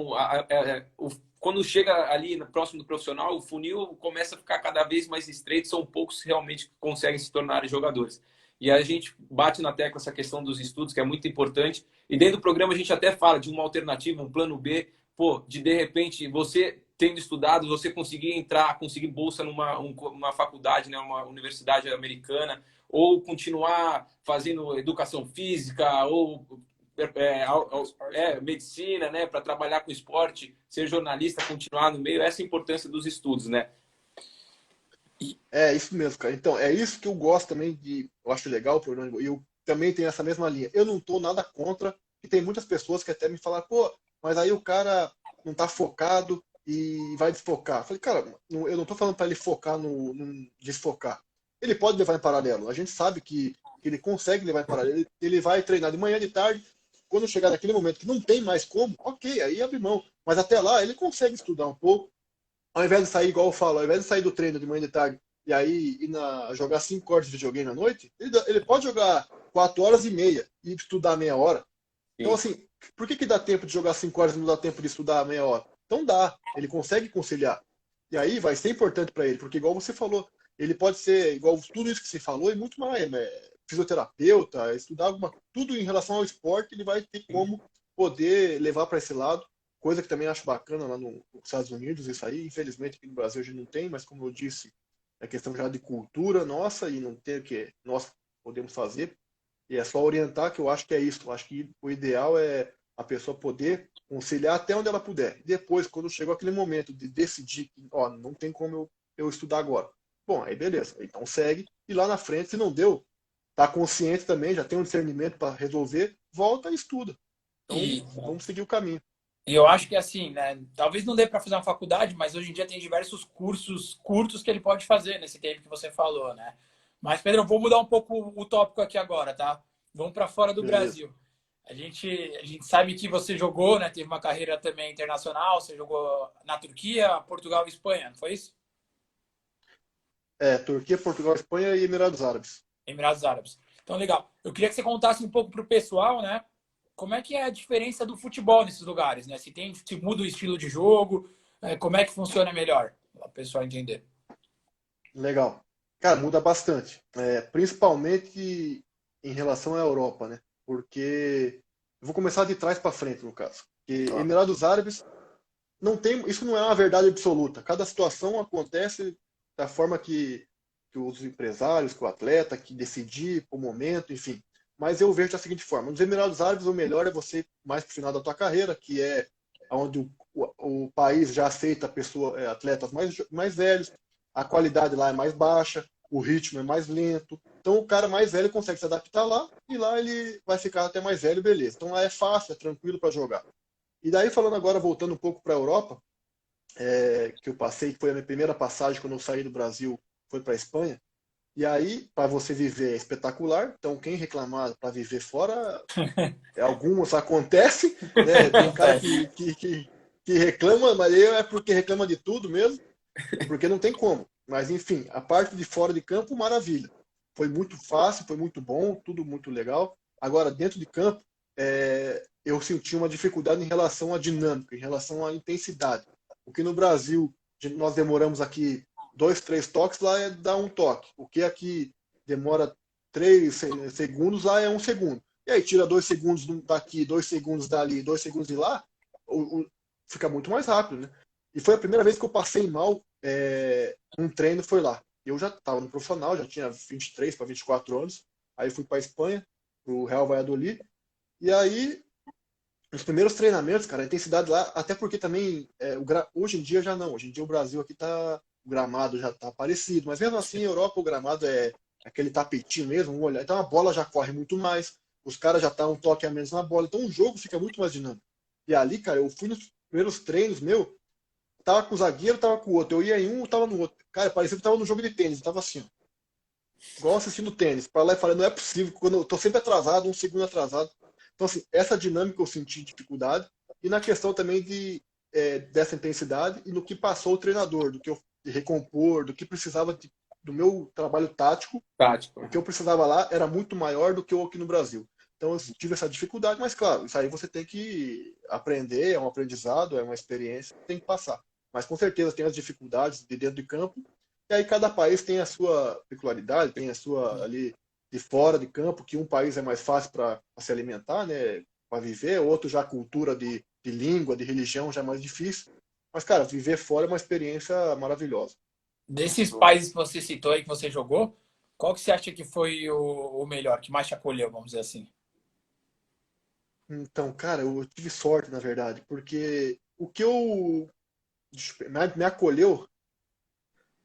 B: quando chega ali no próximo do profissional, o funil começa a ficar cada vez mais estreito, são poucos realmente que conseguem se tornar jogadores. E a gente bate na tecla essa questão dos estudos, que é muito importante. E dentro do programa a gente até fala de uma alternativa, um plano B, pô, de repente você tendo estudado, você conseguir entrar, conseguir bolsa numa faculdade, né, uma universidade americana, ou continuar fazendo educação física, ou medicina, né, para trabalhar com esporte, ser jornalista, continuar no meio, essa é a importância dos estudos, né?
C: É isso mesmo, cara. Então, é isso que eu gosto também eu acho legal o programa, e eu também tenho essa mesma linha. Eu não tô nada contra, e tem muitas pessoas que até me falam, pô, mas aí o cara não tá focado e vai desfocar. Eu falei, cara, eu não tô falando para ele focar no desfocar. Ele pode levar em paralelo. A gente sabe que ele consegue levar em paralelo. Ele vai treinar de manhã, de tarde. Quando chegar naquele momento que não tem mais como, ok, aí abre mão. Mas até lá ele consegue estudar um pouco, ao invés de sair, igual eu falo, ao invés de sair do treino de manhã e de tarde e aí jogar 5 horas de videogame à noite, ele pode jogar 4 horas e meia e estudar meia hora. Então,
B: Sim.
C: assim, por que dá tempo de jogar 5 horas e não dá tempo de estudar meia hora? Então dá, ele consegue conciliar. E aí vai ser importante para ele, porque igual você falou, ele pode ser igual tudo isso que você falou e muito mais, né? Fisioterapeuta, estudar tudo em relação ao esporte, ele vai ter como poder levar para esse lado. Coisa que também acho bacana lá nos Estados Unidos, isso aí, infelizmente aqui no Brasil a gente não tem, mas como eu disse, é questão já de cultura nossa e não tem o que nós podemos fazer. E é só orientar que eu acho que é isso. Eu acho que o ideal é a pessoa poder conciliar até onde ela puder. Depois, quando chegou aquele momento de decidir que, ó, não tem como eu estudar agora. Bom, aí beleza. Então segue. E lá na frente, se não deu, tá consciente também, já tem um discernimento para resolver, volta e estuda. Então,
A: E,
C: vamos seguir o caminho.
A: e eu acho que assim, né? Talvez não dê para fazer uma faculdade, mas hoje em dia tem diversos cursos curtos que ele pode fazer nesse tempo que você falou, né? Mas, Pedro, eu vou mudar um pouco o tópico aqui agora, tá? Vamos para fora do
C: Beleza.
A: Brasil. A gente sabe que você jogou, né? Teve uma carreira também internacional. Você jogou na Turquia, Portugal e Espanha, não foi isso?
C: Turquia, Portugal, Espanha e Emirados Árabes.
A: Emirados Árabes. Então, legal. Eu queria que você contasse um pouco para o pessoal, né? Como é que é a diferença do futebol nesses lugares, né? Se muda o estilo de jogo, como é que funciona melhor, para o pessoal entender.
C: Legal. Cara, muda bastante. Principalmente em relação à Europa, né? Porque eu vou começar de trás para frente, no caso. Porque
B: Ó,
C: Emirados Árabes não tem, isso não é uma verdade absoluta. Cada situação acontece da forma que os empresários, que o atleta, que decidir o momento, enfim. Mas eu vejo da seguinte forma: nos Emirados Árabes, o melhor é você mais pro final da tua carreira, que é onde o país já aceita atletas mais velhos, a qualidade lá é mais baixa, o ritmo é mais lento. Então o cara mais velho consegue se adaptar lá e lá ele vai ficar até mais velho, beleza. Então lá é fácil, é tranquilo para jogar. E daí falando agora, voltando um pouco para a Europa, que eu passei, que foi a minha primeira passagem quando eu saí do Brasil foi para a Espanha. E aí, para você viver é espetacular. Então, quem reclamar para viver fora, alguns acontece, né? Tem cara
A: Acontece.
C: que reclama, mas eu é porque reclama de tudo mesmo, porque não tem como. Mas, enfim, a parte de fora de campo, maravilha. Foi muito fácil, foi muito bom, tudo muito legal. Agora, dentro de campo, eu senti uma dificuldade em relação à dinâmica, em relação à intensidade. Porque no Brasil, nós demoramos aqui 2, 3 toques, lá é dar um toque. O que aqui demora 3 segundos, lá é 1 segundo. E aí tira 2 segundos daqui, 2 segundos dali, 2 segundos de lá, fica muito mais rápido, né? E foi a primeira vez que eu passei mal um treino, foi lá. Eu já estava no profissional, já tinha 23 para 24 anos. Aí fui para a Espanha, para o Real Valladolid. E aí, nos primeiros treinamentos, cara, a intensidade lá, até porque também, hoje em dia já não. Hoje em dia o Brasil aqui tá, o gramado já tá parecido. Mas mesmo assim, a Europa, o gramado é aquele tapetinho mesmo, um olhar. Então a bola já corre muito mais. Os caras já estão um toque a menos na bola. Então o jogo fica muito mais dinâmico. E ali, cara, eu fui nos primeiros treinos, meu, tava com o zagueiro, tava com o outro. Eu ia em um, tava no outro. Cara, parecia que tava no jogo de tênis. Eu tava assim, ó, igual assistindo tênis. Para lá e falei, não é possível, quando eu tô sempre atrasado, 1 segundo atrasado. Então, assim, essa dinâmica eu senti dificuldade. E na questão também dessa intensidade e no que passou o treinador, do que eu de recompor, do que precisava do meu trabalho tático.
B: Tático.
C: O que eu precisava lá era muito maior do que eu aqui no Brasil. Então eu tive essa dificuldade, mas claro, isso aí você tem que aprender, é um aprendizado, é uma experiência, tem que passar. Mas com certeza tem as dificuldades de dentro de campo, e aí cada país tem a sua peculiaridade, tem a sua ali de fora de campo, que um país é mais fácil para se alimentar, né, para viver, outro já a cultura de língua, de religião já é mais difícil. Mas, cara, viver fora é uma experiência maravilhosa.
A: Desses países que você citou aí, que você jogou, qual que você acha que foi o melhor, que mais te acolheu, vamos dizer assim?
C: Então, cara, eu tive sorte, na verdade, porque o que eu me acolheu,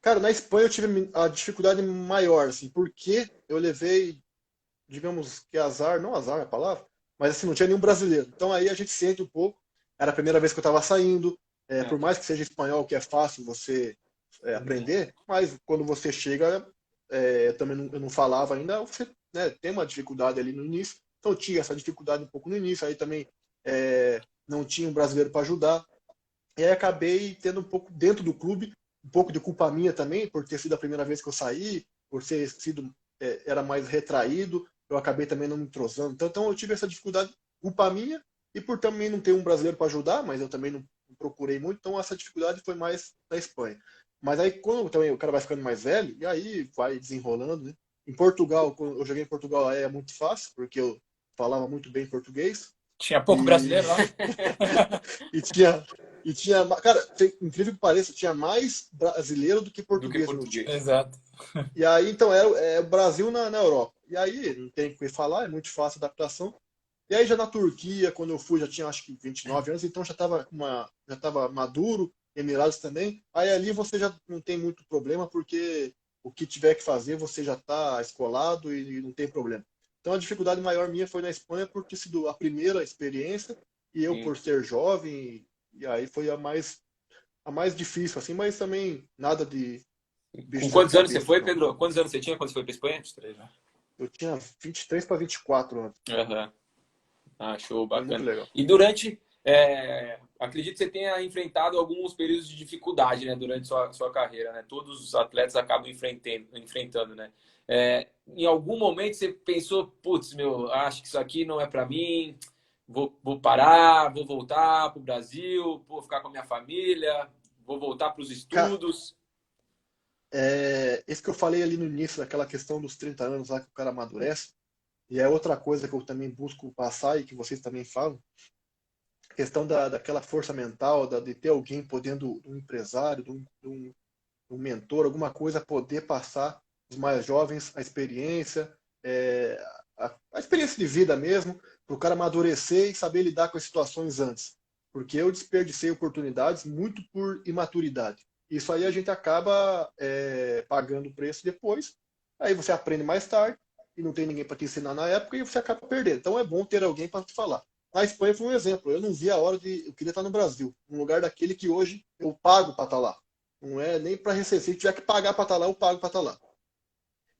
C: cara, na Espanha eu tive a dificuldade maior, assim, porque eu levei, digamos que azar, não azar é a palavra, mas assim, não tinha nenhum brasileiro. Então aí a gente sente um pouco, era a primeira vez que eu estava saindo, por mais que seja espanhol, que é fácil você aprender, mas quando você chega, também eu não falava ainda, você, né, tem uma dificuldade ali no início. Então eu tinha essa dificuldade um pouco no início, aí também não tinha um brasileiro para ajudar. E aí acabei tendo um pouco dentro do clube, um pouco de culpa minha também, por ter sido a primeira vez que eu saí, por ter sido, era mais retraído, eu acabei também não me entrosando. Então eu tive essa dificuldade, culpa minha, e por também não ter um brasileiro para ajudar, mas eu também não procurei muito, então essa dificuldade foi mais da Espanha. Mas aí quando também o cara vai ficando mais velho, e aí vai desenrolando, né? Em Portugal, quando eu joguei em Portugal, é muito fácil, porque eu falava muito bem português,
A: Tinha pouco
C: e,
A: brasileiro lá?
C: e tinha, cara, incrível que pareça, tinha mais brasileiro do que
B: Do que
C: português no meu time.
B: português.
A: Exato.
C: E aí, então, o Brasil na Europa. E aí, não tem o que falar, é muito fácil a adaptação. E aí, já na Turquia, quando eu fui, já tinha acho que 29 anos, então já estava maduro, Emirados também. Aí ali você já não tem muito problema, porque o que tiver que fazer, você já está escolado e não tem problema. Então, a dificuldade maior minha foi na Espanha, por ter sido a primeira experiência, e eu
B: Sim.
C: por ser jovem, e aí foi a mais difícil, assim, mas também nada de bicho
B: Com
C: de sete
B: quantos anos você
C: cabeças,
B: foi,
C: não.
B: Pedro? Quantos anos você tinha quando você foi para Espanha?
A: 23, né?
C: Eu tinha 23 para 24 anos.
B: Aham. Ah, show,
C: Foi muito
B: bacana.
C: legal.
B: E durante, acredito que você tenha enfrentado alguns períodos de dificuldade, né, durante sua carreira, né? Todos os atletas acabam enfrentando, né? Em algum momento você pensou, putz, meu, acho que isso aqui não é para mim, vou parar, vou voltar para o Brasil, vou ficar com a minha família, vou voltar para os
C: Cara,
B: estudos.
C: esse que eu falei ali no início, daquela questão dos 30 anos lá que o cara amadurece, e é outra coisa que eu também busco passar e que vocês também falam, a questão daquela força mental, de ter alguém podendo, um empresário, de um mentor, alguma coisa, poder passar os mais jovens a experiência, é, a experiência de vida mesmo, para o cara amadurecer e saber lidar com as situações antes. Porque eu desperdicei oportunidades muito por imaturidade. Isso aí a gente acaba pagando o preço depois, aí você aprende mais tarde, e não tem ninguém para te ensinar na época, e você acaba perdendo. Então é bom ter alguém para te falar. Na Espanha foi um exemplo. Eu não vi a hora eu queria estar no Brasil, no lugar daquele que hoje eu pago para estar lá. Não é nem para receber. Se tiver que pagar para estar lá, eu pago para estar lá.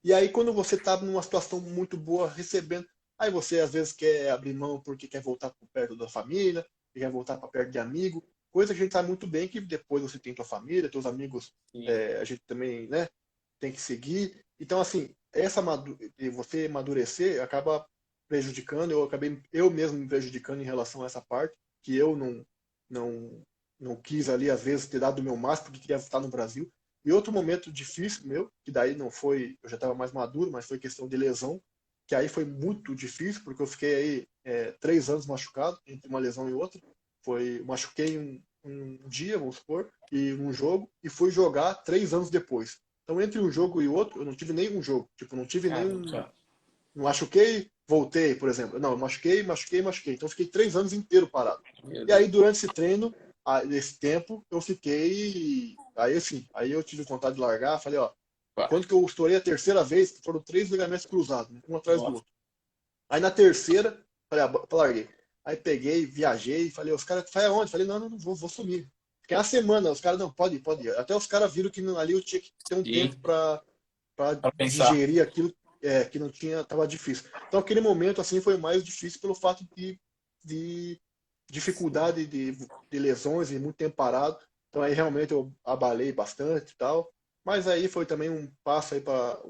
C: E aí, quando você está numa situação muito boa, recebendo, aí você às vezes quer abrir mão porque quer voltar para perto da família, quer voltar para perto de amigo, coisa que a gente sabe muito bem que depois você tem tua família, teus amigos,
B: Sim.
C: a gente também, né, tem que seguir. Então, assim, você amadurecer acaba prejudicando, eu acabei eu mesmo me prejudicando em relação a essa parte, que eu não, não quis ali, às vezes, ter dado o meu máximo porque queria estar no Brasil. E outro momento difícil meu, que daí não foi, eu já estava mais maduro, mas foi questão de lesão, que aí foi muito difícil, porque eu fiquei aí 3 anos machucado, entre uma lesão e outra. Machuquei um dia, vamos supor, e um jogo, e fui jogar 3 anos depois. Então, entre um jogo e outro, eu não tive nenhum jogo. Tipo, não tive nenhum. Não machuquei, voltei, por exemplo. Não, eu machuquei. Então, eu fiquei 3 anos inteiro parado.
B: Meu
C: E aí,
B: Deus.
C: durante esse treino, esse tempo, eu fiquei. Aí, assim, aí eu tive vontade de largar. Falei, ó,
B: Pá.
C: quando que eu estourei a terceira vez, foram 3 ligamentos cruzados, né, um atrás do
B: Nossa.
C: outro. Aí, na terceira, falei, larguei. Aí, peguei, viajei, falei, os caras, vai aonde? Falei, não vou sumir. Fiquei uma semana, os caras, não, pode ir. Até os caras viram que ali eu tinha que ter um tempo
B: Sim,
C: para
A: Para pensar.
C: digerir aquilo que não tinha, estava difícil. Então, aquele momento assim foi mais difícil pelo fato de dificuldade de lesões e muito tempo parado. Então, aí realmente eu abalei bastante e tal. Mas aí foi também um passo aí para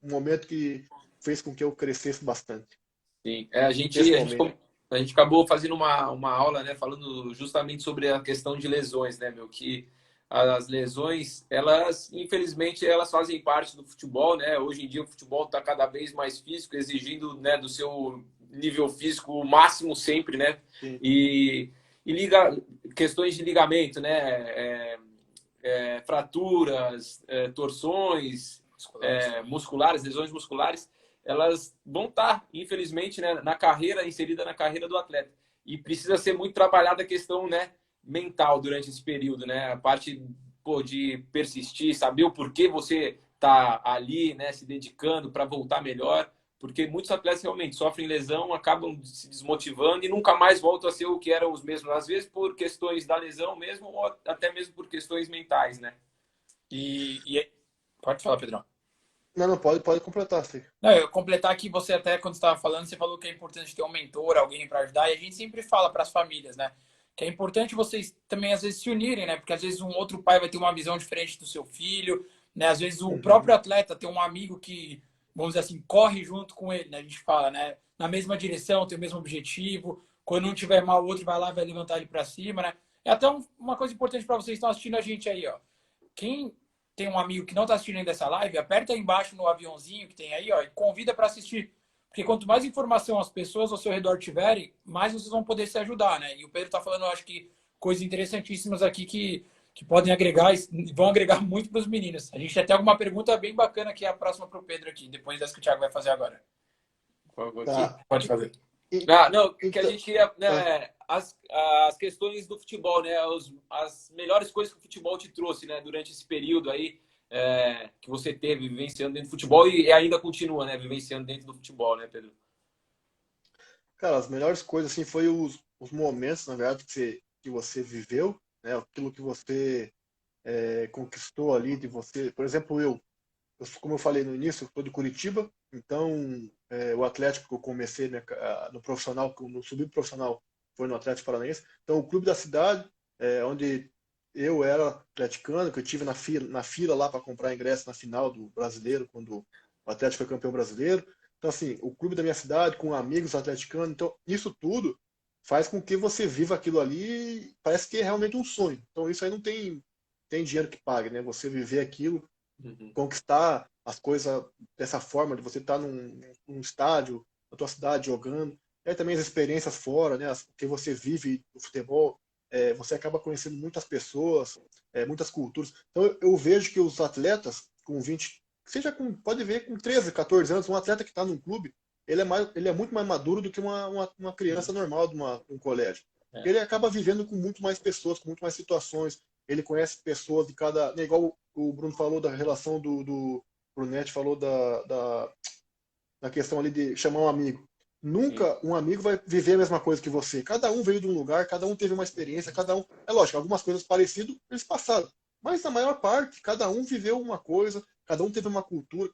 C: um momento que fez com que eu crescesse bastante
B: sim.
C: pessoalmente.
B: A gente acabou fazendo uma aula, né, falando justamente sobre a questão de lesões, né, meu, que as lesões, elas, infelizmente, elas fazem parte do futebol, né? Hoje em dia o futebol está cada vez mais físico, exigindo, né, do seu nível físico o máximo sempre, né?
C: Sim.
B: E questões de ligamento, né? Fraturas, torções musculares, lesões musculares, elas vão estar, infelizmente, né, inserida na carreira do atleta. E precisa ser muito trabalhada a questão, né, mental durante esse período, né? A parte, pô, de persistir, saber o porquê você tá ali, né, se dedicando para voltar melhor, porque muitos atletas realmente sofrem lesão, acabam se desmotivando e nunca mais voltam a ser o que eram os mesmos, às vezes por questões da lesão mesmo, ou até mesmo por questões mentais, né?
A: Pode falar, Pedrão.
C: Não, pode completar, sim.
A: Não, eu completar aqui, você até quando estava falando, você falou que é importante ter um mentor, alguém para ajudar, e a gente sempre fala para as famílias, né? Que é importante vocês também às vezes se unirem, né? Porque às vezes um outro pai vai ter uma visão diferente do seu filho, né? Às vezes o
C: Uhum.
A: próprio atleta tem um amigo que, vamos dizer assim, corre junto com ele, né? A gente fala, né? Na mesma direção, tem o mesmo objetivo. Quando um tiver mal, o outro vai lá e vai levantar ele para cima, né? É até uma coisa importante para vocês que estão assistindo a gente aí, ó. Quem tem um amigo que não está assistindo ainda essa live, aperta aí embaixo no aviãozinho que tem aí, ó, e convida para assistir. Porque quanto mais informação as pessoas ao seu redor tiverem, mais vocês vão poder se ajudar, né? E o Pedro está falando, eu acho que coisas interessantíssimas aqui que podem agregar e vão agregar muito para os meninos. A gente já tem alguma pergunta bem bacana que é a próxima para o Pedro aqui, depois dessa que o Thiago vai fazer agora.
C: Tá.
A: Pode fazer.
C: E-
B: Ah, não, que a
C: Então,
B: gente queria,
C: ah,
B: né, as questões do futebol, né, as melhores coisas que o futebol te trouxe, né, durante esse período aí que você teve vivenciando dentro do futebol e ainda continua, né, vivenciando dentro do futebol, né, Pedro?
C: cara, as melhores coisas assim foi os momentos, na verdade, que você viveu, né? Aquilo que você conquistou ali de você. Por exemplo, como eu falei no início, eu sou de Curitiba, então o Atlético que eu comecei no profissional, no subprofissional, foi no Atlético Paranaense. Então, o clube da cidade, onde eu era atleticano, que eu tive na fila lá para comprar ingresso na final do Brasileiro, quando o Atlético foi campeão brasileiro. Então, assim, o clube da minha cidade, com amigos atleticanos, então, isso tudo faz com que você viva aquilo ali, parece que é realmente um sonho. Então, isso aí não tem dinheiro que pague, né? Você viver aquilo,
B: Uhum.
C: conquistar as coisas dessa forma, de você estar num estádio, na tua cidade jogando. E aí também as experiências fora, né, que você vive no futebol, você acaba conhecendo muitas pessoas, muitas culturas. Então eu vejo que os atletas com 20, pode ver com 13, 14 anos, um atleta que está num clube, ele é muito mais maduro do que uma criança normal de um colégio.
B: É.
C: Ele acaba vivendo com muito mais pessoas, com muito mais situações, ele conhece pessoas de cada. Né, igual o Bruno falou da relação do Brunetti falou da questão ali de chamar um amigo.
B: Sim.
C: Nunca um amigo vai viver a mesma coisa que você. Cada um veio de um lugar, cada um teve uma experiência, cada um. É lógico, algumas coisas parecidas eles passaram. Mas na maior parte, cada um viveu uma coisa, cada um teve uma cultura,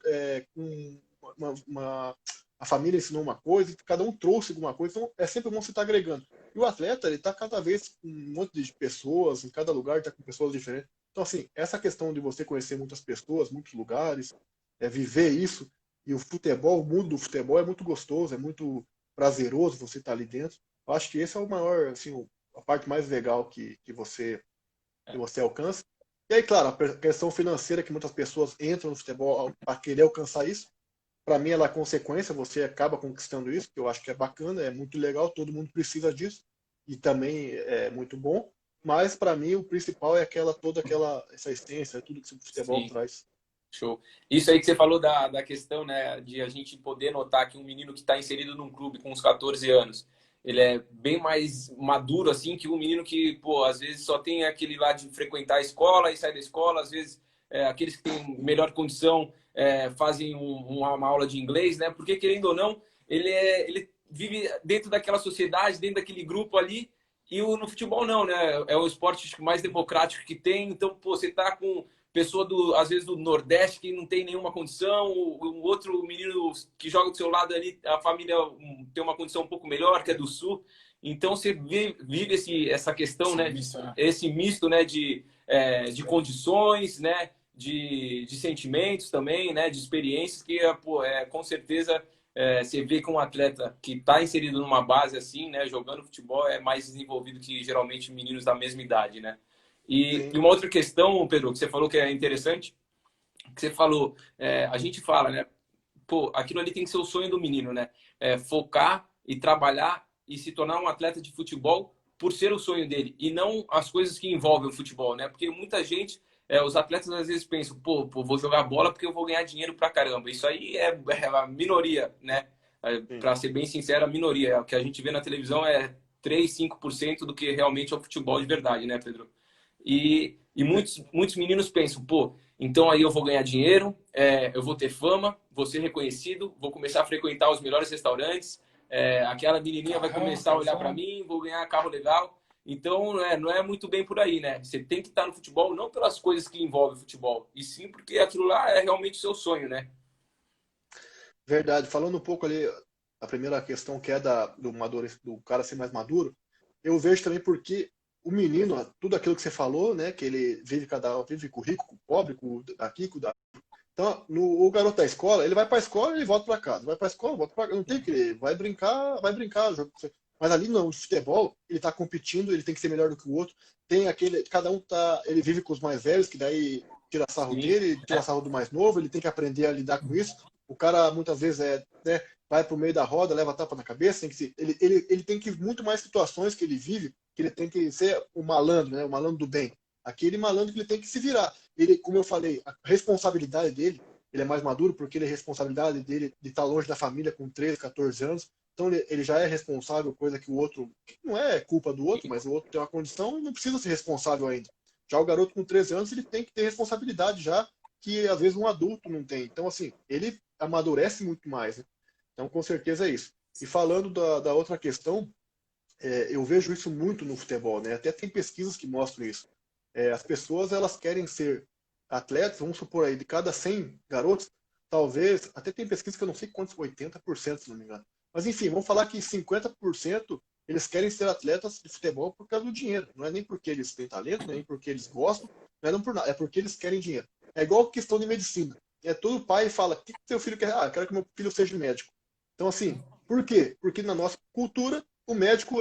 C: a família ensinou uma coisa, cada um trouxe alguma coisa, então é sempre bom você estar agregando. E o atleta, ele está cada vez com um monte de pessoas, em cada lugar está com pessoas diferentes. Então, assim, essa questão de você conhecer muitas pessoas, muitos lugares, viver isso, e o futebol, o mundo do futebol é muito gostoso, é muito prazeroso você estar ali dentro. Eu acho que esse é o maior, assim, a parte mais legal que você alcança. E aí, claro, a questão financeira que muitas pessoas entram no futebol para querer alcançar isso, para mim ela é consequência, você acaba conquistando isso, que eu acho que é bacana, é muito legal, todo mundo precisa disso, e também é muito bom, mas para mim o principal é toda aquela, essa essência, tudo que o futebol
B: Sim.
C: traz.
B: Show. Isso aí que você falou da questão, né, de a gente poder notar que um menino que está inserido num clube com uns 14 anos, ele é bem mais maduro, assim, que um menino que, pô, às vezes só tem aquele lá de frequentar a escola e sai da escola, às vezes aqueles que têm melhor condição fazem uma aula de inglês, né, porque querendo ou não, ele vive dentro daquela sociedade, dentro daquele grupo ali, e no futebol não, né, é o esporte mais democrático que tem, então, pô, você tá com pessoa às vezes do Nordeste que não tem nenhuma condição, o outro menino que joga do seu lado ali, a família tem uma condição um pouco melhor, que é do Sul. Então você vive essa questão, né? Esse misto, né? De condições, né? De sentimentos também, né? De experiências que, pô, com certeza, você vê que um atleta que está inserido numa base assim, né? Jogando futebol é mais desenvolvido que geralmente meninos da mesma idade, né? E
C: Sim,
B: uma outra questão, Pedro, que você falou que é interessante, que você falou, a gente fala, né? Pô, aquilo ali tem que ser o sonho do menino, né? Focar e trabalhar e se tornar um atleta de futebol por ser o sonho dele e não as coisas que envolvem o futebol, né? Porque muita gente, os atletas às vezes pensam, pô, vou jogar bola porque eu vou ganhar dinheiro pra caramba. Isso aí é a minoria, né?
C: sim.
B: Para ser bem sincero, a minoria. O que a gente vê na televisão é 3, 5% do que realmente é o futebol de verdade, né, Pedro? E muitos meninos pensam, pô, então aí eu vou ganhar dinheiro, eu vou ter fama, vou ser reconhecido, vou começar a frequentar os melhores restaurantes, aquela menininha vai começar a olhar para mim, vou ganhar carro legal. Então, não é muito bem por aí, né? Você tem que estar no futebol não pelas coisas que envolvem o futebol, e sim porque aquilo lá é realmente o seu sonho, né?
C: Verdade. Falando um pouco ali, a primeira questão que é do cara ser mais maduro, eu vejo também porque o menino, tudo aquilo que você falou, né, que ele vive com o rico, com o pobre, com o daqui, com o da. Então, o garoto da escola, ele vai para a escola e volta para casa. Vai para a escola, volta para casa. Não tem que vai brincar. Mas ali não, no futebol, ele está competindo, ele tem que ser melhor do que o outro. Tem aquele, cada um tá, ele vive com os mais velhos, que daí tira sarro
B: Sim,
C: dele, tira sarro do mais novo, ele tem que aprender a lidar com isso. O cara muitas vezes né, vai pro meio da roda, leva tapa na cabeça, ele tem que muito mais situações que ele vive, que ele tem que ser o malandro, né, o malandro do bem. Aquele malandro que ele tem que se virar. Ele, como eu falei, a responsabilidade dele, ele é mais maduro porque ele é responsabilidade dele de estar longe da família com 13, 14 anos. Então ele já é responsável, coisa que o outro, que não é culpa do outro, mas o outro tem uma condição e não precisa ser responsável ainda. Já o garoto com 13 anos, ele tem que ter responsabilidade já, que às vezes um adulto não tem. Então, assim, ele amadurece muito mais. Né? Então, com certeza é isso. E falando da outra questão, eu vejo isso muito no futebol, né? Até tem pesquisas que mostram isso. As pessoas, elas querem ser atletas, vamos supor aí, de cada 100 garotos, talvez, até tem pesquisa que eu não sei quantos, 80%, se não me engano. Mas enfim, vamos falar que 50% eles querem ser atletas de futebol por causa do dinheiro. Não é nem porque eles têm talento, nem porque eles gostam, não é não por nada, é porque eles querem dinheiro. É igual questão de medicina. Todo pai fala, o que seu filho quer? Ah, eu quero que meu filho seja médico. Então, assim, por quê? Porque na nossa cultura, o médico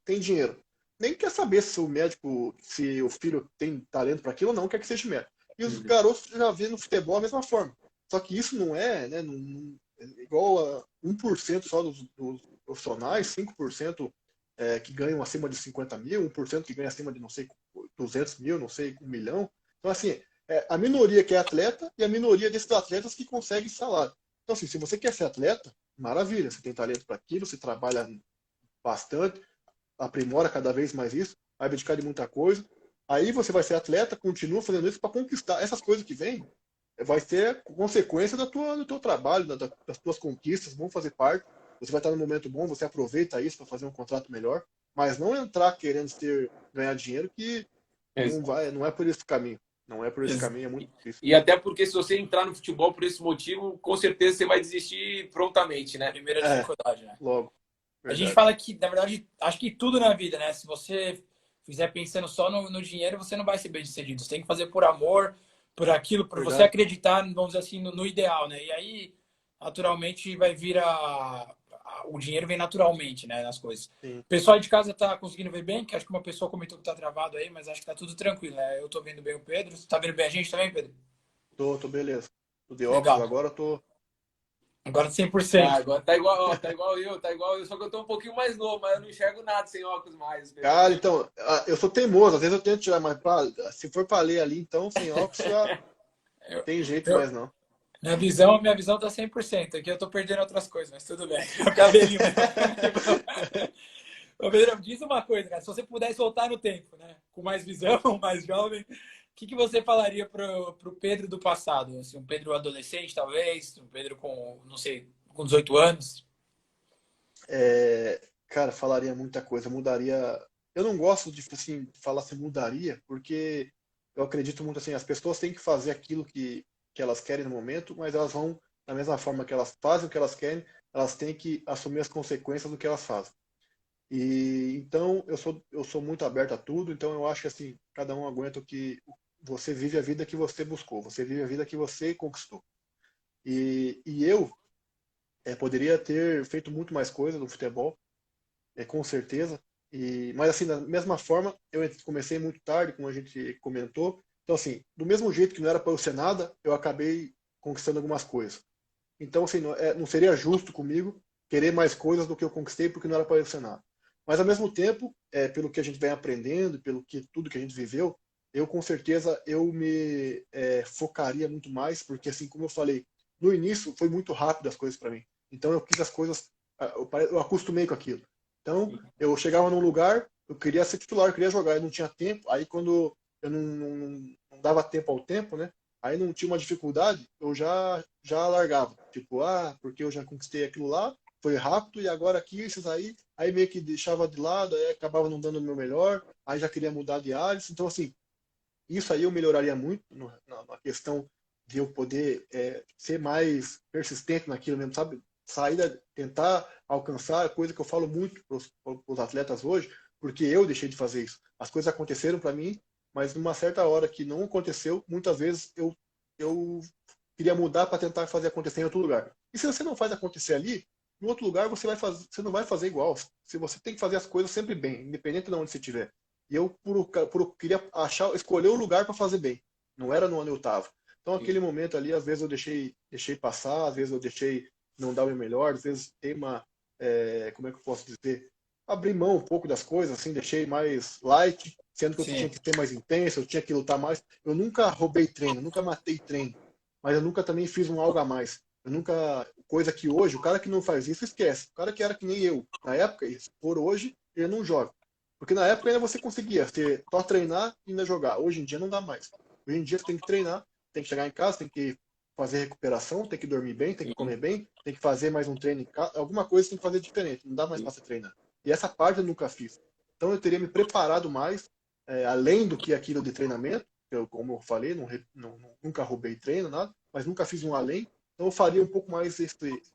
C: tem dinheiro. Nem quer saber se o médico, se o filho tem talento para aquilo ou não, quer que seja médico. E os
B: uhum.
C: garotos já vêem no futebol a mesma forma. Só que isso não é, né, igual a 1% só dos profissionais, 5% que ganham acima de 50 mil, 1% que ganha acima de, não sei, 200 mil, não sei, 1 milhão. Então, assim, a minoria que é atleta e a minoria desses atletas que consegue salário. Então, assim, se você quer ser atleta, maravilha, você tem talento para aquilo, você trabalha bastante, aprimora cada vez mais isso, vai abdicar de muita coisa. Aí você vai ser atleta, continua fazendo isso para conquistar essas coisas que vêm. Vai ser consequência do teu trabalho, das tuas conquistas, vão fazer parte. Você vai estar num momento bom, você aproveita isso para fazer um contrato melhor, mas não entrar querendo ganhar dinheiro que não é por esse caminho. Não é por esse caminho, é muito difícil.
B: E até porque se você entrar no futebol por esse motivo, com certeza você vai desistir prontamente, né?
A: Primeira dificuldade, né?
C: Logo.
A: A gente
C: Verdade.
A: fala que, na verdade, acho que tudo na vida, né? Se você fizer pensando só no dinheiro, você não vai ser bem sucedido. Você tem que fazer por amor, por aquilo, por você
C: Verdade.
A: acreditar, vamos dizer assim, no ideal, né? E aí, naturalmente, vai vir o dinheiro vem naturalmente, né? Nas coisas.
C: Sim.
A: O pessoal aí de casa tá conseguindo ver bem, que acho que uma pessoa comentou que tá travado aí, mas acho que tá tudo tranquilo, né? Eu tô vendo bem o Pedro. Você tá vendo bem a gente também, Pedro?
C: Tô beleza. Tô de óculos
A: Legal.
C: agora, tô.
A: Agora 100%.
B: Agora tá igual, ó, tá igual eu, só que eu tô um pouquinho mais novo, mas eu não enxergo nada sem óculos mais.
C: Cara, então, eu sou teimoso, às vezes eu tento tirar, mas se for pra ler ali, então, sem óculos já
A: Eu,
C: tem jeito
A: eu,
C: mais não.
A: minha visão tá 100%. Aqui eu tô perdendo outras coisas, mas tudo bem. O cabelinho. Ô, Pedro, diz uma coisa, cara. Se você pudesse voltar no tempo, né? Com mais visão, mais jovem, o que você falaria pro Pedro do passado? Assim, um Pedro adolescente, talvez? Um Pedro com, não sei, com 18 anos?
C: Cara, falaria muita coisa, mudaria. Eu não gosto de assim, falar se mudaria, porque eu acredito muito assim, as pessoas têm que fazer aquilo que elas querem no momento, mas elas vão, da mesma forma que elas fazem o que elas querem, elas têm que assumir as consequências do que elas fazem. E então eu sou muito aberto a tudo, então eu acho que assim, cada um aguenta o que você vive a vida que você buscou, você vive a vida que você conquistou. E eu poderia ter feito muito mais coisa no futebol, com certeza. Mas assim, da mesma forma, eu comecei muito tarde, como a gente comentou. Então assim, do mesmo jeito que não era para eu ser nada, eu acabei conquistando algumas coisas. Então assim, não seria justo comigo querer mais coisas do que eu conquistei porque não era para eu ser nada. Mas ao mesmo tempo, pelo que a gente vem aprendendo, pelo que tudo que a gente viveu, eu com certeza eu me focaria muito mais, porque assim como eu falei, no início foi muito rápido as coisas para mim. Então eu quis as coisas, eu acostumei com aquilo. Então eu chegava num lugar, eu queria ser titular, eu queria jogar, eu não tinha tempo. Aí quando eu não dava tempo ao tempo, né? Aí não tinha uma dificuldade, eu já largava. Tipo, porque eu já conquistei aquilo lá, foi rápido e agora aqui, esses aí meio que deixava de lado, aí acabava não dando o meu melhor, aí já queria mudar de áreas. Então, assim, isso aí eu melhoraria muito na questão de eu poder ser mais persistente naquilo mesmo, sabe? Tentar alcançar, coisa que eu falo muito para os atletas hoje, porque eu deixei de fazer isso. As coisas aconteceram para mim, mas numa certa hora que não aconteceu, muitas vezes eu queria mudar para tentar fazer acontecer em outro lugar. E se você não faz acontecer ali, em outro lugar você não vai fazer igual. Se você tem que fazer as coisas sempre bem, independente de onde você estiver. E eu queria escolher o lugar para fazer bem. Não era no onde eu estava. Então, aquele momento ali, às vezes eu deixei passar, às vezes eu deixei não dar o meu melhor, às vezes tem como é que eu posso dizer? Abrir mão um pouco das coisas, assim, deixei mais light, sendo que eu tinha
A: Sim.
C: que ser mais intenso, eu tinha que lutar mais. Eu nunca roubei treino, nunca matei treino, mas eu nunca também fiz um algo a mais. Eu nunca, coisa que hoje, o cara que não faz isso esquece. O cara que era que nem eu, na época, por hoje, ele não joga. Porque na época ainda você conseguia só treinar e ainda jogar. Hoje em dia não dá mais. Hoje em dia você tem que treinar, tem que chegar em casa, tem que fazer recuperação, tem que dormir bem, tem que comer bem, tem que fazer mais um treino em casa. Alguma coisa você tem que fazer diferente. Não dá mais para você treinar. E essa parte eu nunca fiz. Então eu teria me preparado mais, além do que aquilo de treinamento. Como eu falei, nunca roubei treino, nada, mas nunca fiz um além. Então eu faria um pouco mais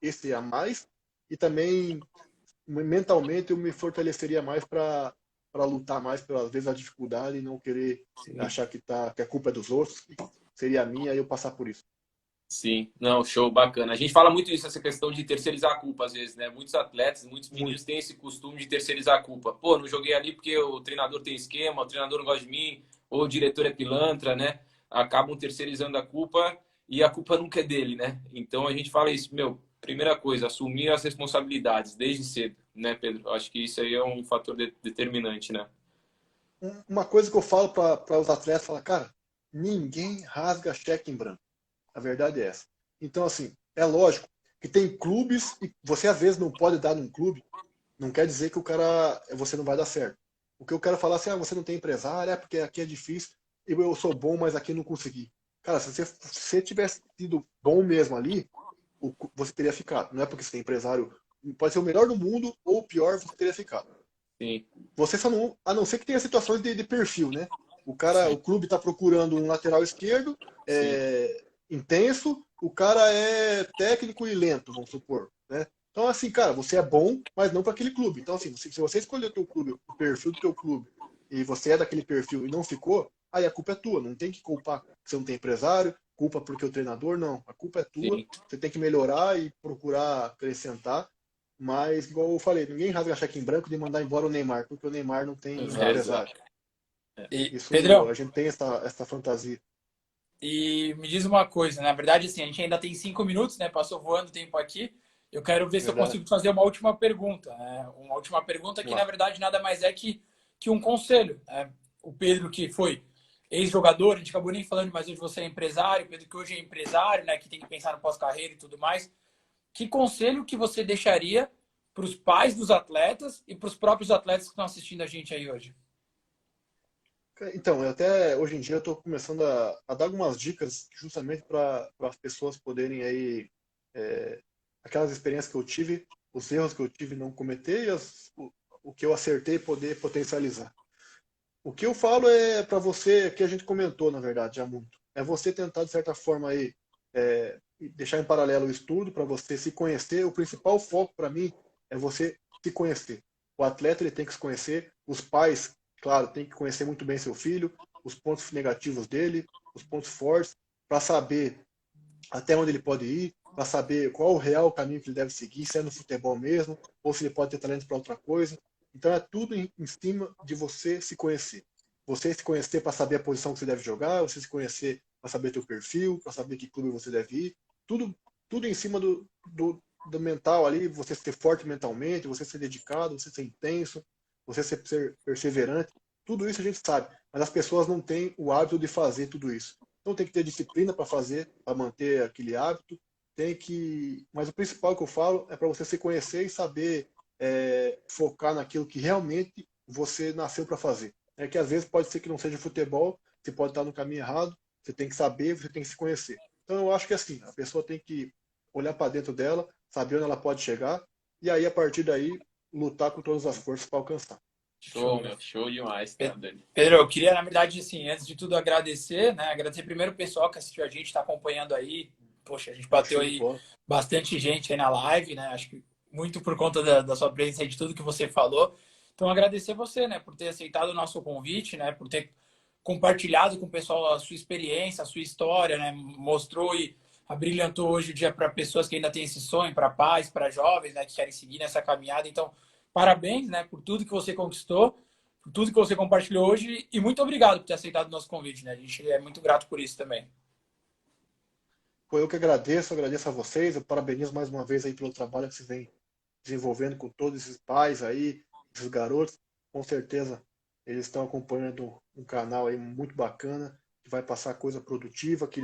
C: esse a mais. E também mentalmente eu me fortaleceria mais para lutar mais pelas vezes a dificuldade e não querer achar que a culpa é dos outros, que seria a minha e eu passar por isso.
B: Sim, não, show, bacana. A gente fala muito isso, essa questão de terceirizar a culpa, às vezes, né? Muitos atletas, muitos
C: Muito.
B: meninos têm esse costume de terceirizar a culpa. Pô, não joguei ali porque o treinador tem esquema, o treinador não gosta de mim, ou o diretor é pilantra, né? Acabam terceirizando a culpa e a culpa nunca é dele, né? Então a gente fala isso, meu, primeira coisa, assumir as responsabilidades desde cedo, né, Pedro? Eu acho que isso aí é um fator determinante, né?
C: Uma coisa que eu falo para os atletas, fala, cara, ninguém rasga cheque em branco. A verdade é essa. Então, assim, é lógico que tem clubes e você às vezes não pode dar num clube, não quer dizer que você não vai dar certo. O que eu quero falar assim, você não tem empresário, porque aqui é difícil, eu sou bom, mas aqui não consegui. Cara, se você tivesse sido bom mesmo ali, você teria ficado. Não é porque você tem empresário, pode ser o melhor do mundo ou o pior, você teria ficado.
B: Sim,
C: Você só não, a não ser que tenha situações de perfil, né? O clube está procurando um lateral esquerdo intenso, o cara é técnico e lento, vamos supor, né? Então, assim, cara, você é bom, mas não para aquele clube. Então, assim, se você escolher o teu clube, o perfil do teu clube, e você é daquele perfil e não ficou, aí a culpa é tua. Não tem que culpar que você não tem empresário, culpa porque o treinador, não. A culpa é tua.
B: Sim.
C: Você tem que melhorar e procurar acrescentar. Mas, igual eu falei, ninguém rasga cheque em branco de mandar embora o Neymar, porque o Neymar não tem
B: Exato.
C: empresário.
A: E,
C: Isso,
A: Pedrão,
C: a gente tem essa fantasia.
A: e me diz uma coisa, na verdade, assim, a gente ainda tem 5 minutos, né? Passou voando o tempo aqui. Eu quero ver se eu
C: Verdade.
A: consigo fazer uma última pergunta, né? Uma última pergunta que,
C: Vamos
A: na
C: lá.
A: verdade, nada mais é que um conselho, né? O Pedro, que foi ex-jogador, a gente acabou nem falando, mas hoje você é empresário, o Pedro, que hoje é empresário, né? Que tem que pensar no pós-carreira e tudo mais. Que conselho que você deixaria para os pais dos atletas e para os próprios atletas que estão assistindo a gente aí hoje?
C: Então, eu até hoje em dia eu estou começando a dar algumas dicas justamente para as pessoas poderem aí é, aquelas experiências que eu tive, os erros que eu tive não cometer e o que eu acertei poder potencializar. O que eu falo é para você, que a gente comentou na verdade já muito, é você tentar de certa forma aí deixar em paralelo o estudo para você se conhecer. O principal foco para mim é você se conhecer. O atleta ele tem que se conhecer, os pais, claro, tem que conhecer muito bem seu filho, os pontos negativos dele, os pontos fortes, para saber até onde ele pode ir, para saber qual o real caminho que ele deve seguir, se é no futebol mesmo, ou se ele pode ter talento para outra coisa. Então é tudo em cima de você se conhecer. Você se conhecer para saber a posição que você deve jogar, você se conhecer para saber teu perfil, para saber que clube você deve ir. Tudo, tudo em cima do mental ali, você ser forte mentalmente, você ser dedicado, você ser intenso, você ser perseverante. Tudo isso a gente sabe, mas as pessoas não têm o hábito de fazer tudo isso. Então tem que ter disciplina para fazer, para manter aquele hábito. Tem que, mas o principal que eu falo é para você se conhecer e saber focar naquilo que realmente você nasceu para fazer. É que às vezes pode ser que não seja futebol, você pode estar no caminho errado. Você tem que saber, você tem que se conhecer. Então eu acho que assim, a pessoa tem que olhar para dentro dela, saber onde ela pode chegar e aí a partir daí lutar com todas as forças para alcançar.
B: Show, meu. Show demais, tá, Dani?
A: Pedro, eu queria, na verdade, assim, antes de tudo agradecer, né? Agradecer primeiro o pessoal que assistiu a gente, está acompanhando aí. Poxa, a gente
C: Pô,
A: bateu
C: show de
A: aí
C: bola.
A: bastante gente aí na live, né? Acho que muito por conta da sua presença e de tudo que você falou. Então, agradecer você, né, por ter aceitado o nosso convite, né? Por ter compartilhado com o pessoal a sua experiência, a sua história, né? Mostrou e abrilhantou hoje o dia para pessoas que ainda têm esse sonho, para pais, para jovens, né, que querem seguir nessa caminhada. Então, parabéns, né, por tudo que você conquistou, por tudo que você compartilhou hoje e muito obrigado por ter aceitado o nosso convite, né? A gente é muito grato por isso também.
C: Pô, eu que agradeço a vocês, eu parabenizo mais uma vez aí pelo trabalho que vocês vêm desenvolvendo com todos esses pais aí, esses garotos. Com certeza eles estão acompanhando um canal aí muito bacana, que vai passar coisa produtiva, que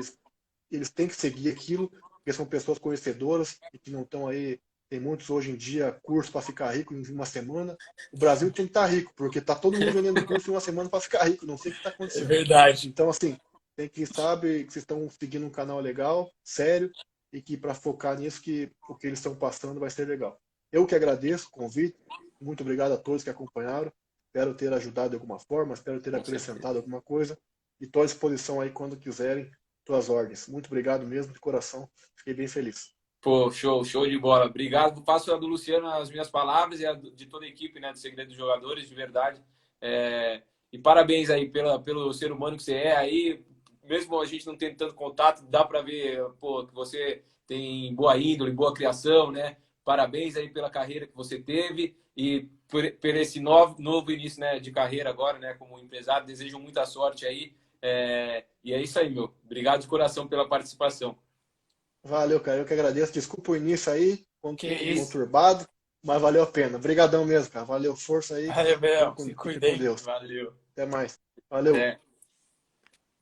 C: eles têm que seguir aquilo, porque são pessoas conhecedoras e que não estão aí. Tem muitos hoje em dia cursos para ficar rico em uma semana. O Brasil tem que estar rico, porque está todo mundo vendendo curso em uma semana para ficar rico. Não sei o que está
A: É
C: acontecendo.
A: verdade.
C: Então, assim, tem que saber que vocês estão seguindo um canal legal, sério, e que para focar nisso, que o que eles estão passando vai ser legal. Eu que agradeço o convite. Muito obrigado a todos que acompanharam. Espero ter ajudado de alguma forma, espero ter
B: Com certeza.
C: acrescentado alguma coisa. E estou à disposição aí quando quiserem, tuas ordens. Muito obrigado mesmo, de coração. Fiquei bem feliz.
B: Pô, show de bola. Obrigado. Passo a do Luciano as minhas palavras e a de toda a equipe, né, do Segredo dos Jogadores, de verdade. E parabéns aí pelo ser humano que você é aí. Mesmo a gente não tendo tanto contato, dá para ver, pô, que você tem boa índole, boa criação, né? Parabéns aí pela carreira que você teve e por esse novo início, né, de carreira agora, né, como empresário. Desejo muita sorte aí. E é isso aí, meu. Obrigado de coração pela participação.
C: Valeu, cara. Eu que agradeço. Desculpa o início aí,
A: Que isso.
C: conturbado, mas valeu a pena. Obrigadão mesmo, cara. Valeu, força aí.
A: Valeu, Bel. Se
C: Fica com
A: cuidem.
C: Deus.
B: Valeu.
C: Até mais. Valeu.
B: Até.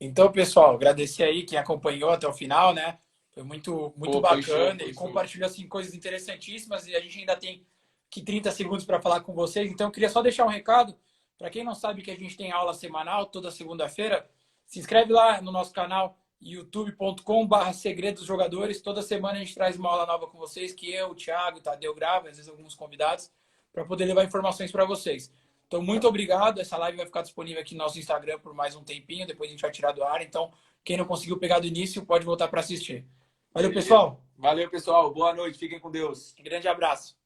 A: Então, pessoal, agradecer aí quem acompanhou até o final, né? Foi muito
B: Pô, foi show,
A: bacana
B: foi
A: e
B: show.
A: compartilhou assim coisas interessantíssimas e a gente ainda tem que 30 segundos para falar com vocês. Então, eu queria só deixar um recado para quem não sabe que a gente tem aula semanal toda segunda-feira. Se inscreve lá no nosso canal youtube.com/segredos jogadores. Toda semana a gente traz uma aula nova com vocês, que eu, o Thiago, o Tadeu grava, às vezes alguns convidados, para poder levar informações para vocês. Então, muito obrigado. Essa live vai ficar disponível aqui no nosso Instagram por mais um tempinho. Depois a gente vai tirar do ar. Então, quem não conseguiu pegar do início, pode voltar para assistir. Valeu,
B: Beleza.
A: pessoal.
B: Valeu, pessoal. Boa noite. Fiquem com Deus.
A: Um grande abraço.